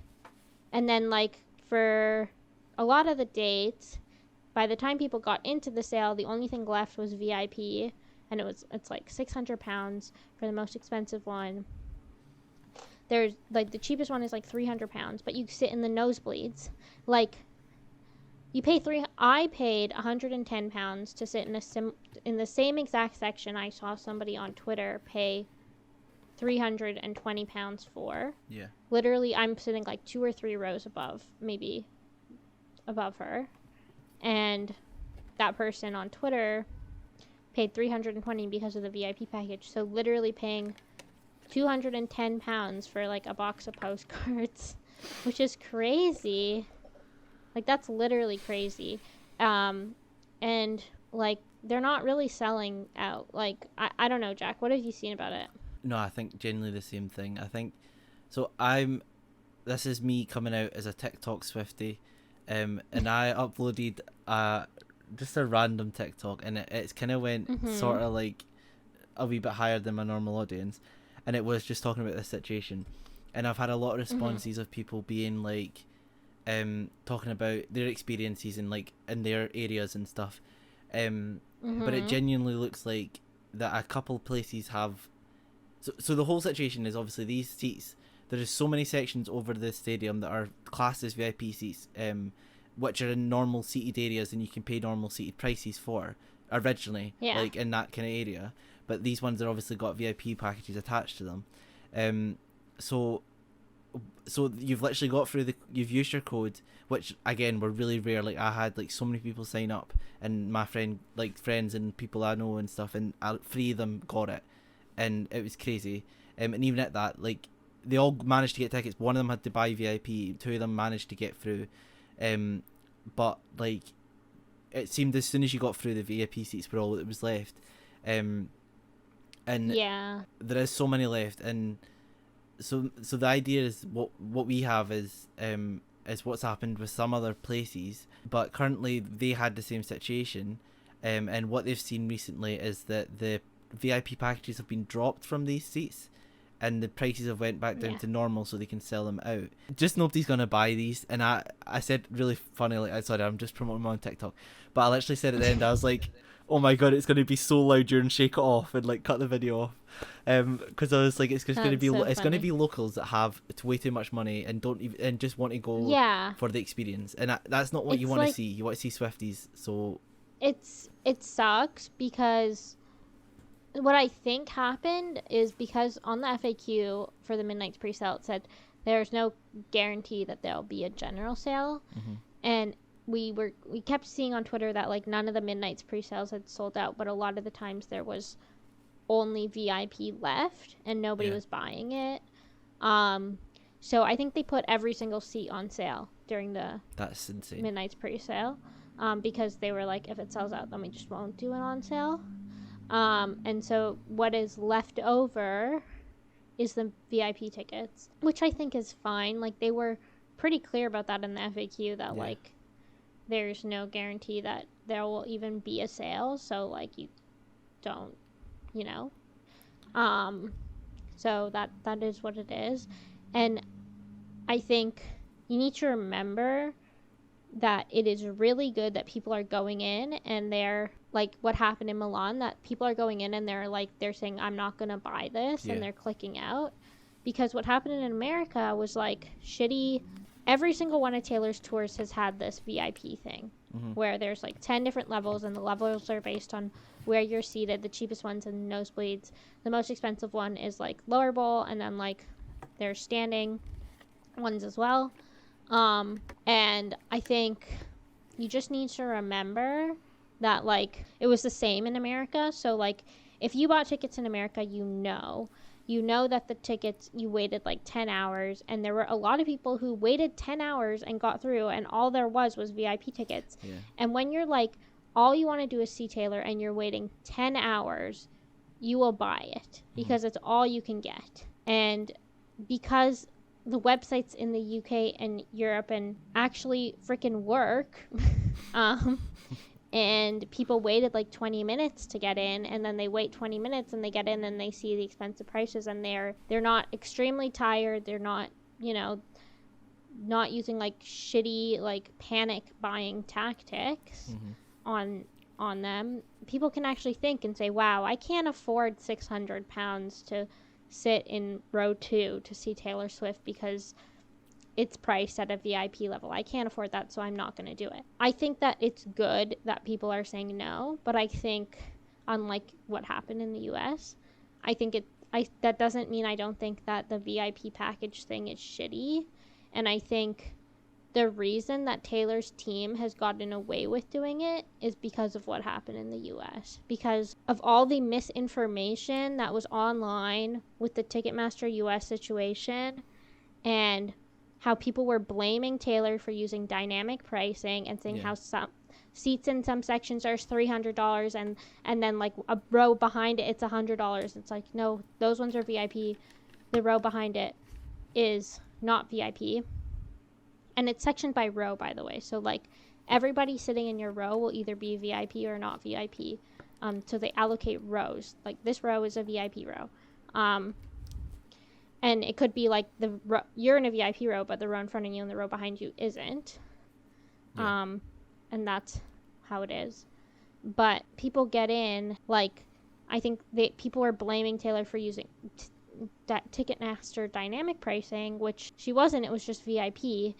And then, like, for a lot of the dates, by the time people got into the sale, the only thing left was VIP, and it's like £600 for the most expensive one. There's like the cheapest one is like £300, but you sit in the nosebleeds. Like you pay I paid £110 to sit in the same exact section. I saw somebody on Twitter pay £320 for. Yeah. Literally, I'm sitting like 2 or 3 rows above her. And that person on Twitter paid $320 because of the VIP package. So literally paying £210 for like a box of postcards, which is crazy. Like that's literally crazy. And like they're not really selling out. Like I don't know, Jack, what have you seen about it? No, I think genuinely the same thing. I think so. This is me coming out as a TikTok Swiftie, and I uploaded just a random TikTok, and it's kind of went sort of like a wee bit higher than my normal audience, and it was just talking about this situation, and I've had a lot of responses of people being like, talking about their experiences in like in their areas and stuff, but it genuinely looks like that a couple places have. So the whole situation is obviously these seats. There is so many sections over the stadium that are classed as VIP seats, which are in normal seated areas, and you can pay normal seated prices for originally, like in that kind of area. But these ones are obviously got VIP packages attached to them. So you've literally got through you've used your code, which again were really rare. Like I had like so many people sign up, and my friends and people I know and stuff, and 3 of them got it. And it was crazy. And even at that, like, they all managed to get tickets. One of them had to buy VIP. 2 of them managed to get through. But, like, it seemed as soon as you got through, the VIP seats were all that was left. And there is so many left. And so the idea is, what we have is is what's happened with some other places, but currently they had the same situation, and what they've seen recently is that the VIP packages have been dropped from these seats, and the prices have went back down to normal so they can sell them out. Just nobody's gonna buy these. And I said really funny, like, sorry, I'm just promoting them on TikTok, but I literally said at the end, I was like, oh my god, it's gonna be so loud during Shake It Off, and like cut the video off, because I was like, it's just gonna be it's gonna be locals that have way too much money and don't even, and just want to go for the experience, and that's not what you want to see. You want to see Swifties. So it sucks, because what I think happened is, because on the FAQ for the Midnight's pre-sale, it said there's no guarantee that there'll be a general sale. And we kept seeing on Twitter that like none of the Midnight's pre-sales had sold out, but a lot of the times there was only VIP left and nobody was buying it. So I think they put every single seat on sale during the that's insane Midnight's pre-sale, because they were like, if it sells out, then we just won't do it on sale. And so what is left over is the VIP tickets, which I think is fine. Like, they were pretty clear about that in the FAQ, that like there's no guarantee that there will even be a sale, so like you don't, you know. So that is what it is. And I think you need to remember that it is really good that people are going in and they're like what happened in Milan, that people are going in and they're saying, I'm not gonna buy this, and they're clicking out. Because what happened in America was like shitty. Every single one of Taylor's tours has had this VIP thing, where there's like 10 different levels, and the levels are based on where you're seated. The cheapest one's in nosebleeds. The most expensive one is like lower bowl, and then like there's standing ones as well. And I think you just need to remember that like it was the same in America. So like if you bought tickets in America, you know that the tickets, you waited like 10 hours, and there were a lot of people who waited 10 hours and got through, and all there was VIP tickets. And when you're like, all you want to do is see Taylor and you're waiting 10 hours, you will buy it because it's all you can get. And because the websites in the UK and Europe and actually freaking work, and people waited like 20 minutes to get in, and then they wait 20 minutes and they get in and they see the expensive prices, and they're not extremely tired. They're not, you know, not using like shitty like panic buying tactics on them. People can actually think and say, wow, I can't afford £600 to sit in row 2 to see Taylor Swift because it's priced at a VIP level. I can't afford that, so I'm not going to do it. I think that it's good that people are saying no, but I think, unlike what happened in the US, I think that doesn't mean I don't think that the VIP package thing is shitty. And I think the reason that Taylor's team has gotten away with doing it is because of what happened in the US. Because of all the misinformation that was online with the Ticketmaster US situation, and how people were blaming Taylor for using dynamic pricing and saying how some seats in some sections are $300 and then like a row behind it it's $100. It's like, no, those ones are VIP. The row behind it is not VIP. And it's sectioned by row, by the way. So like everybody sitting in your row will either be VIP or not VIP. So they allocate rows. Like this row is a VIP row. And it could be like you're in a VIP row, but the row in front of you and the row behind you isn't. And that's how it is. But people get in, like, I think people are blaming Taylor for using Ticketmaster dynamic pricing, which she wasn't. It was just VIP.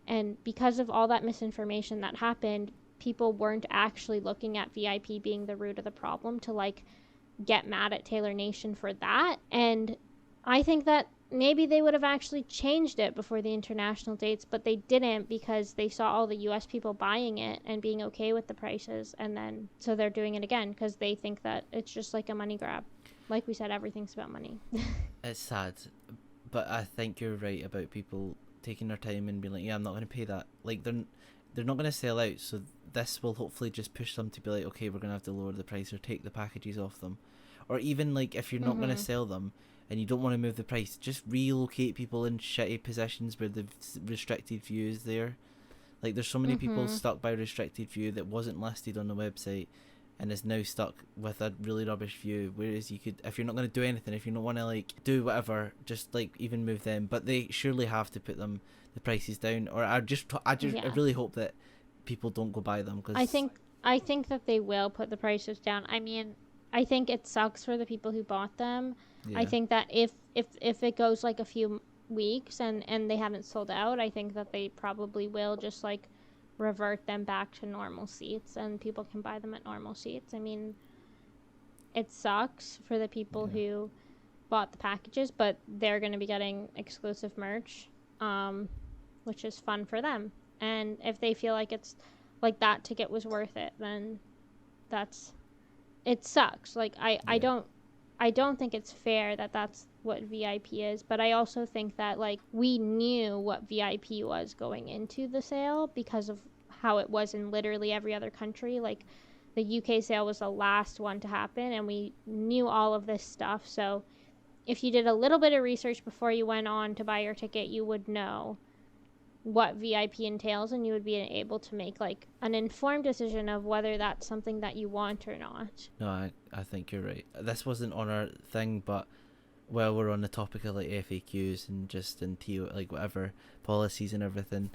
And because of all that misinformation that happened, people weren't actually looking at VIP being the root of the problem to, like, get mad at Taylor Nation for that. And I think that maybe they would have actually changed it before the international dates, but they didn't because they saw all the US people buying it and being okay with the prices, and then so they're doing it again because they think that it's just like a money grab. Like we said, everything's about money. It's sad, but I think you're right about people taking their time and being like, yeah, I'm not going to pay that. Like, they're not going to sell out, so this will hopefully just push them to be like, okay, we're going to have to lower the price or take the packages off them. or even like if you're not going to Mm-hmm. sell them and you don't want to move the price, just relocate people in shitty positions where the restricted view is there. Like there's so many people Mm-hmm. stuck by restricted view that wasn't listed on the website and is now stuck with a really rubbish view, whereas you could, if you're not going to do anything, if you don't want to like do whatever, just like even move them. But they surely have to put them the prices down, or I Yeah. really hope that people don't go buy them, because I think that they will put the prices down. I mean, I think it sucks for the people who bought them. I yeah, think that if it goes like a few weeks and they haven't sold out, I think that they probably will just like revert them back to normal seats and people can buy them at normal seats. I mean, it sucks for the people yeah, who bought the packages, but they're going to be getting exclusive merch, which is fun for them. And if they feel like it's like that ticket was worth it, then that's it sucks. Like yeah, I don't think it's fair that that's what VIP is, but I also think that like we knew what VIP was going into the sale because of how it was in literally every other country. Like the UK sale was the last one to happen and we knew all of this stuff. So if you did a little bit of research before you went on to buy your ticket, you would know what VIP entails and you would be able to make like an informed decision of whether that's something that you want or not. no, I think you're right. This wasn't on our thing, but while we're on the topic of like FAQs and just in TO, like whatever policies and everything,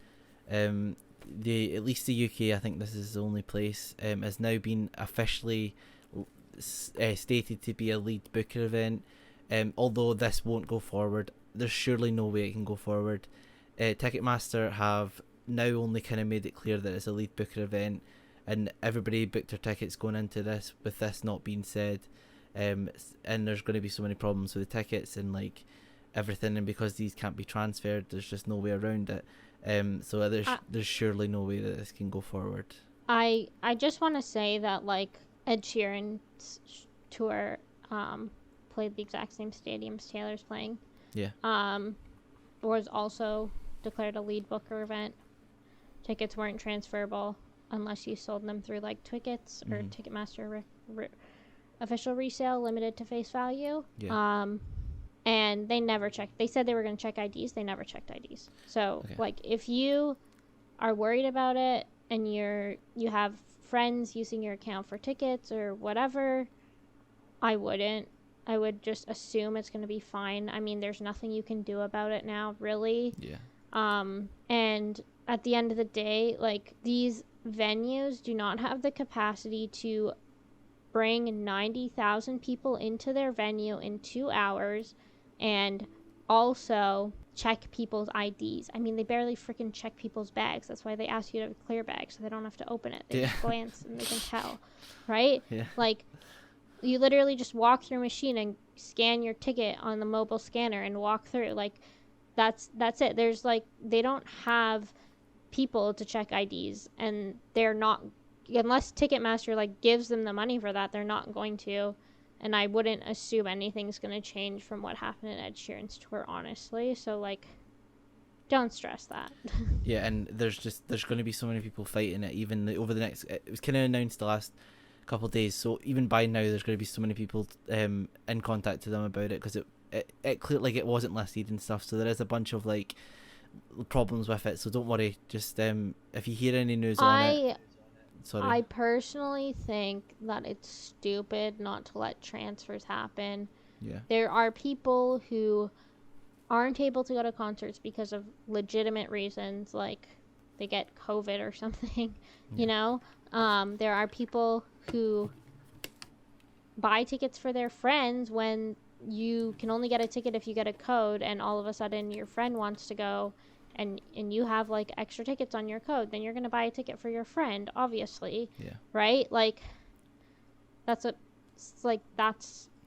the at least the UK, I think this is the only place, has now been officially stated to be a lead booker event. Although this won't go forward, there's surely no way it can go forward. Ticketmaster have now only kind of made it clear that it's a lead booker event, and everybody booked their tickets going into this with this not being said. And there's going to be so many problems with the tickets and like everything, and because these can't be transferred, there's just no way around it. So there's surely no way that this can go forward. I just want to say that like Ed Sheeran's tour played the exact same stadiums Taylor's playing. Yeah. Was also declared a lead booker event. Tickets weren't transferable unless you sold them through like Tickets or Ticketmaster official resale limited to face value. Yeah. And they never checked. They said they were going to check IDs. They never checked IDs. So like if you are worried about it and you have friends using your account for tickets or whatever, I wouldn't. I would just assume it's going to be fine. I mean, there's nothing you can do about it now, really. Yeah. And at the end of the day, like these venues do not have the capacity to bring 90,000 people into their venue in 2 hours and also check people's IDs. I mean, they barely freaking check people's bags. That's why they ask you to have a clear bag so they don't have to open it. They just glance and they can tell, right? Yeah. Like, you literally just walk through a machine and scan your ticket on the mobile scanner and walk through. Like, that's it. There's like, they don't have people to check IDs, and they're not, unless Ticketmaster like gives them the money for that, they're not going to. And I wouldn't assume anything's going to change from what happened in Ed Sheeran's tour, honestly. So like, don't stress that. Yeah, and there's going to be so many people fighting it even over the next, it was kind of announced the last couple of days, so even by now there's going to be so many people in contact to them about it, because it clear like it wasn't listed and stuff, so there is a bunch of like problems with it. So don't worry, just if you hear any news on it. Sorry. I personally think that it's stupid not to let transfers happen. Yeah. There are people who aren't able to go to concerts because of legitimate reasons, like they get COVID or something, you know? There are people who buy tickets for their friends when you can only get a ticket if you get a code, and all of a sudden your friend wants to go and you have like extra tickets on your code, then you're going to buy a ticket for your friend, obviously. Yeah. Right? Like that's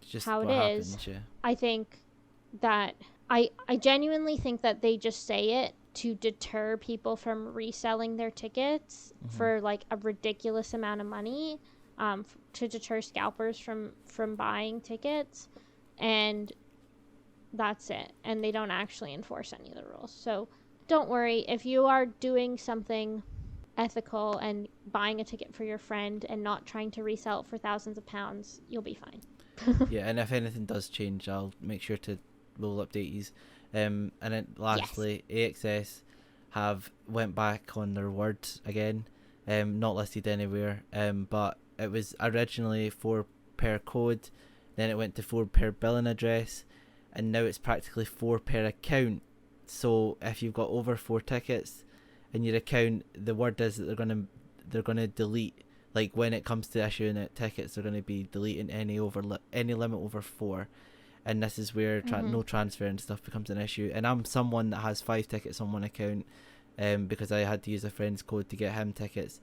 just how it happens, is. yeah. I think that I genuinely think that they just say it to deter people from reselling their tickets for like a ridiculous amount of money, to deter scalpers from buying tickets, and that's it. And they don't actually enforce any of the rules. So don't worry, if you are doing something ethical and buying a ticket for your friend and not trying to resell it for thousands of pounds, you'll be fine. Yeah, and if anything does change, we'll update you. And then lastly, AXS have went back on their word again. Not listed anywhere. But it was originally 4 per code, then it went to 4 per billing address, and now it's practically 4 per account. So if you've got over 4 tickets in your account, the word is that they're gonna delete. Like when it comes to issuing it tickets, they're gonna be deleting any limit over 4. And this is where no transfer and stuff becomes an issue. And I'm someone that has 5 tickets on one account, because I had to use a friend's code to get him tickets.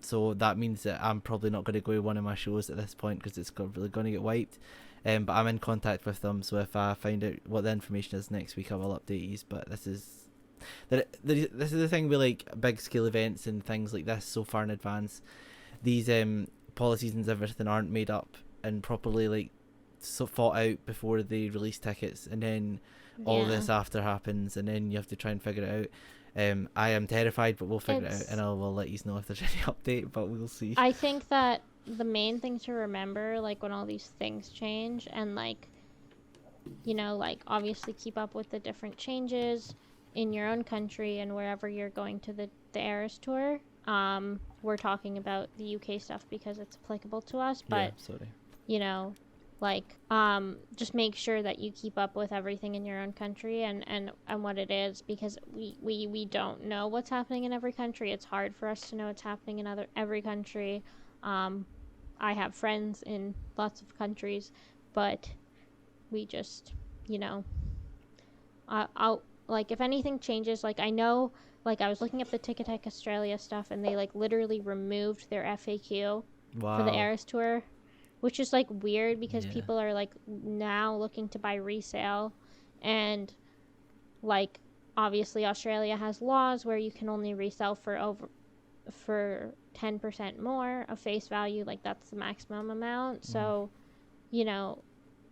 So that means that I'm probably not going to go to one of my shows at this point because it's really going to get wiped. But I'm in contact with them, so if I find out what the information is next week, I will update you. But this is the thing with like big scale events and things like this so far in advance. These policies and everything aren't made up and properly like thought out before they release tickets, and then all this after happens, and then you have to try and figure it out. I am terrified, but we'll figure it out, and we'll let you know if there's any update, but we'll see. I think that the main thing to remember, like when all these things change, and like, you know, like obviously keep up with the different changes in your own country and wherever you're going to the Eras tour. We're talking about the UK stuff because it's applicable to us, but you know, like just make sure that you keep up with everything in your own country and what it is, because we don't know what's happening in every country. It's hard for us to know what's happening in every country. I have friends in lots of countries, but we just, you know, I'll like if anything changes, like I know, like I was looking up the Ticketek Australia stuff, and they like literally removed their FAQ for the Eras tour, which is like weird because people are like now looking to buy resale, and like obviously Australia has laws where you can only resell for 10% more of face value, like that's the maximum amount. So, you know,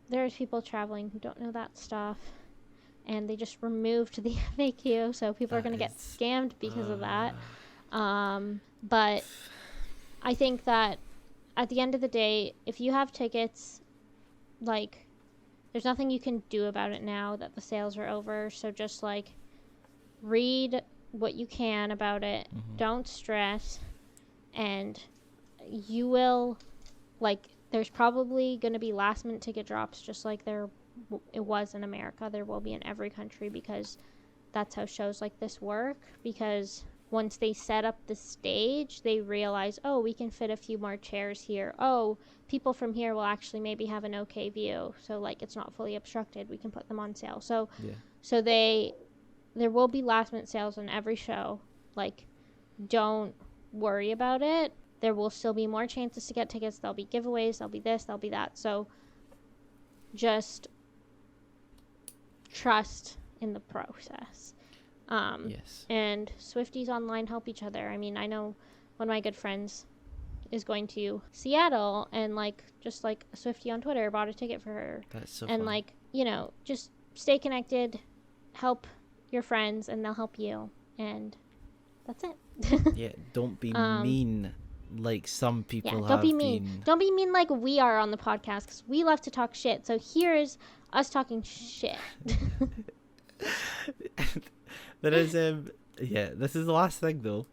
there's people traveling who don't know that stuff, and they just removed the FAQ, so people are going to get scammed because of that. But I think that at the end of the day, if you have tickets, like, there's nothing you can do about it now that the sales are over. So just, like, read what you can about it. Don't stress. And you will, like, there's probably going to be last-minute ticket drops just like it was in America. There will be in every country, because that's how shows like this work. Because once they set up the stage, they realize, oh, we can fit a few more chairs here. Oh, people from here will actually maybe have an okay view. So, like, it's not fully obstructed. We can put them on sale. So there will be last-minute sales on every show. Like, don't worry about it. There will still be more chances to get tickets. There'll be giveaways. There'll be this. There'll be that. So just trust in the process. And Swifties online help each other. I mean, I know one of my good friends is going to Seattle, and like just like a Swiftie on Twitter bought a ticket for her. That's so and fun. Like, you know, just stay connected, help your friends, and they'll help you. And that's it. Yeah, don't be mean like some people don't be mean. Don't be mean like we are on the podcast, because we love to talk shit. So here's us talking shit. There is this is the last thing though.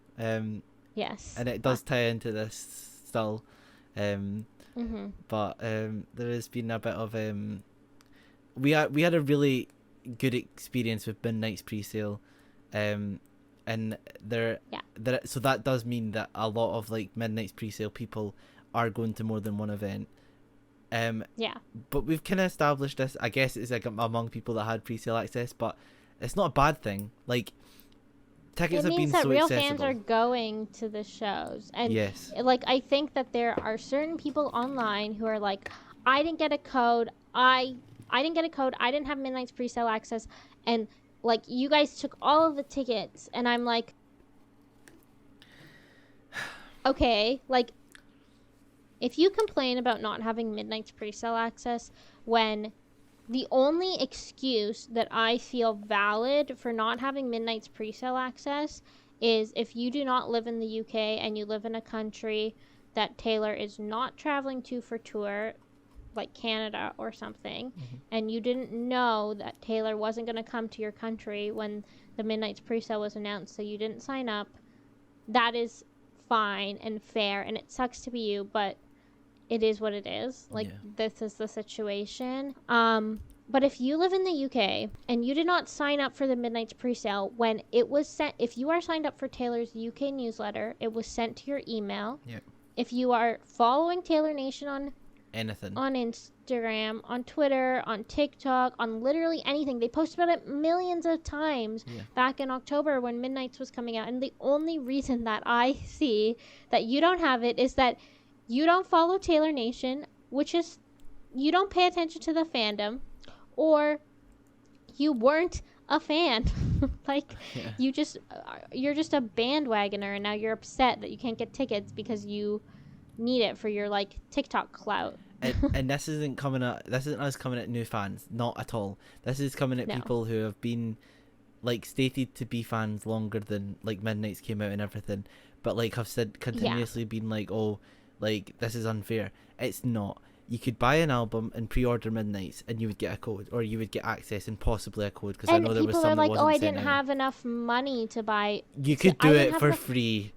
Yes. And it does tie into this still. But there has been a bit of we had a really good experience with Midnight's pre-sale. And so that does mean that a lot of like Midnight's pre-sale people are going to more than one event. But we've kind of established this. I guess it's like among people that had pre-sale access, but it's not a bad thing. Like, tickets have been so accessible. It means that real fans are going to the shows, and like I think that there are certain people online who are like, I didn't get a code. I didn't get a code. I didn't have Midnight's pre-sale access, and like, you guys took all of the tickets, and I'm like, okay, like, if you complain about not having Midnight's pre-sale access, when the only excuse that I feel valid for not having Midnight's pre-sale access is if you do not live in the UK and you live in a country that Taylor is not traveling to for tour, like Canada or something, and you didn't know that Taylor wasn't going to come to your country when the Midnight's pre-sale was announced, so you didn't sign up, that is fine and fair, and it sucks to be you, but it is what it is. Like, this is the situation. But if you live in the UK and you did not sign up for the Midnight's pre-sale when it was sent, if you are signed up for Taylor's UK newsletter, it was sent to your email. Yep. If you are following Taylor Nation on anything, on Instagram, on Twitter, on TikTok, on literally anything, they posted about it millions of times back in October when Midnight's was coming out. And the only reason that I see that you don't have it is that you don't follow Taylor Nation, which is you don't pay attention to the fandom, or you weren't a fan. Like, you're just a bandwagoner, and now you're upset that you can't get tickets because you need it for your, like, TikTok clout. And this isn't us coming at new fans, not at all. This is coming at people who have been, like, stated to be fans longer than, like, Midnight's came out and everything, but, like, have said continuously been like, oh, like, this is unfair. It's not. You could buy an album and pre-order Midnight's and you would get a code, or you would get access and possibly a code, because I know there was some that wasn't sent out. And people are like, oh, I didn't have enough money to buy. You could do it for free.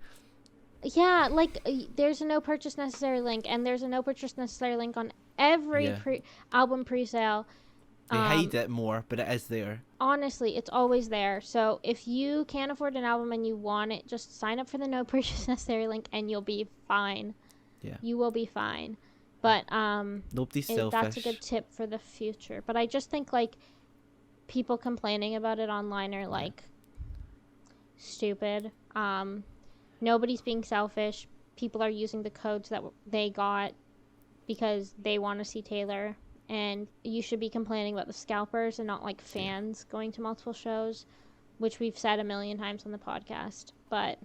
Yeah, like, there's a no purchase necessary link, and there's a no purchase necessary link on every album pre-sale. They hide it more, but it is there. Honestly, it's always there. So if you can't afford an album and you want it, just sign up for the no purchase necessary link and you'll be fine. Yeah. You will be fine. But nobody's selfish. That's a good tip for the future. But I just think, like, people complaining about it online are, like, stupid. Nobody's being selfish. People are using the codes that they got because they want to see Taylor. And you should be complaining about the scalpers and not, like, fans going to multiple shows, which we've said a million times on the podcast. But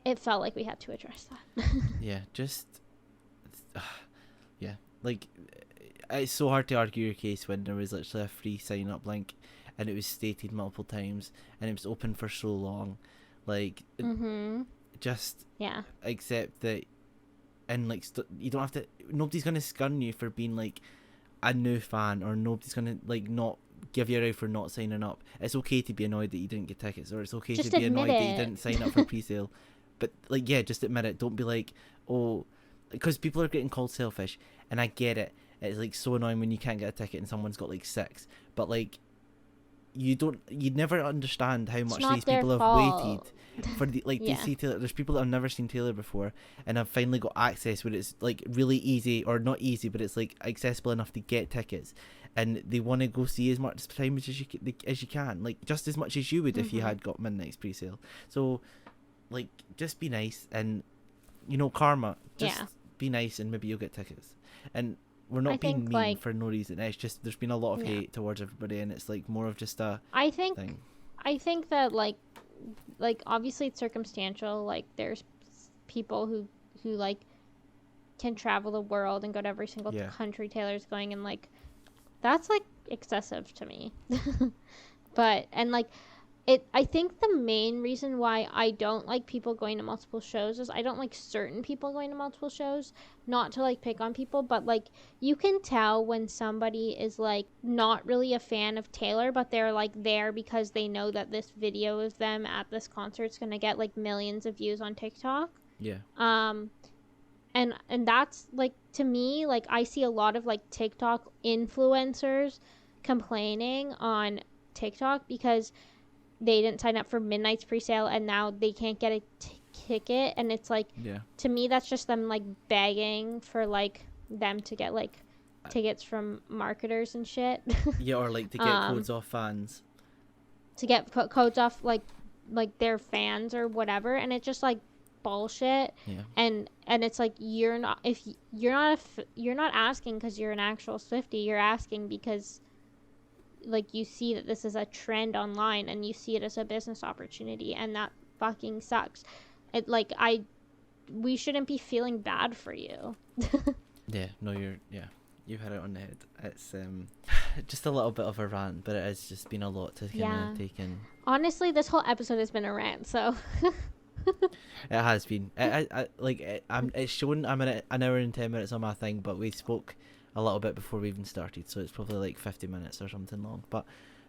it felt like we had to address that. Like, it's so hard to argue your case when there was literally a free sign up link and it was stated multiple times and it was open for so long. Like, just accept that. And, like, you don't have to, nobody's going to scun you for being, like, a new fan, or nobody's going to, like, not give you a ride for not signing up. It's okay to be annoyed that you didn't get tickets, or it's okay just to be annoyed that you didn't sign up for pre-sale. But, like, just admit it. Don't be like, oh, because people are getting called selfish, and I get it. It's, like, so annoying when you can't get a ticket and someone's got, like, 6. But, like, you'd never understand how much these people have waited for the, like, to see Taylor. There's people that have never seen Taylor before and have finally got access where it's, like, really easy, or not easy, but it's, like, accessible enough to get tickets, and they want to go see as much time as you can, like, just as much as you would if you had got Midnight's pre-sale. So, like, just be nice, and, you know, karma, just be nice, and maybe you'll get tickets. And we're not being mean, like, for no reason. It's just there's been a lot of hate towards everybody, and it's, like, more of just a thing. I think that, like obviously it's circumstantial. Like, there's people who like can travel the world and go to every single country Taylor's going, and, like, that's, like, excessive to me. But, and, like, I think the main reason why I don't like people going to multiple shows is I don't like certain people going to multiple shows. Not to, like, pick on people, but, like, you can tell when somebody is, like, not really a fan of Taylor, but they're, like, there because they know that this video of them at this concert is going to get, like, millions of views on TikTok. Yeah. And that's, like, to me, like, I see a lot of, like, TikTok influencers complaining on TikTok because they didn't sign up for Midnight's pre-sale and now they can't get a ticket, and it's, like, to me that's just them, like, begging for, like, them to get, like, tickets from marketers and shit. Or, like, to get codes off fans, to get codes off, like their fans or whatever, and it's just, like, bullshit. And it's, like, you're not asking because you're an actual Swiftie. You're asking because, like, you see that this is a trend online and you see it as a business opportunity, and that fucking sucks. It, like, we shouldn't be feeling bad for you. You've hit it on the head. It's just a little bit of a rant, but it has just been a lot to kind of take in. Honestly, this whole episode has been a rant, so It has been. It's shown I'm an hour and 10 minutes on my thing, but we spoke a little bit before we even started, so it's probably like 50 minutes or something long. But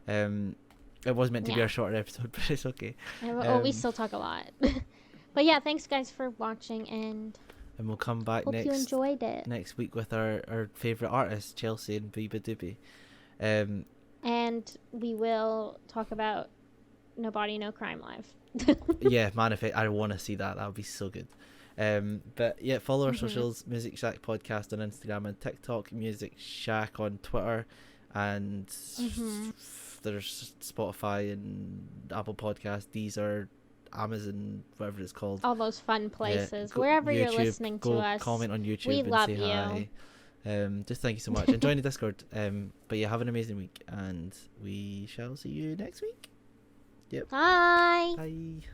it was meant to be Yeah. a shorter episode, but it's okay. We still talk a lot. But yeah, thanks guys for watching, and we'll come back hope you enjoyed it. next week with our favourite artists, Chelsea and beabadoobee. And we will talk about No Body, No Crime live. Yeah, manifest. I want to see that. That would be so good. But yeah, follow our socials: Music Shack Podcast on Instagram and TikTok, Music Shack on Twitter, and there's Spotify and Apple Podcasts. These are Amazon, whatever it's called. All those fun places. Wherever you're listening to us, comment on YouTube we and love say you. hi. Just thank you so much, and join the Discord. But yeah, have an amazing week, and we shall see you next week. Yep. Bye. Bye.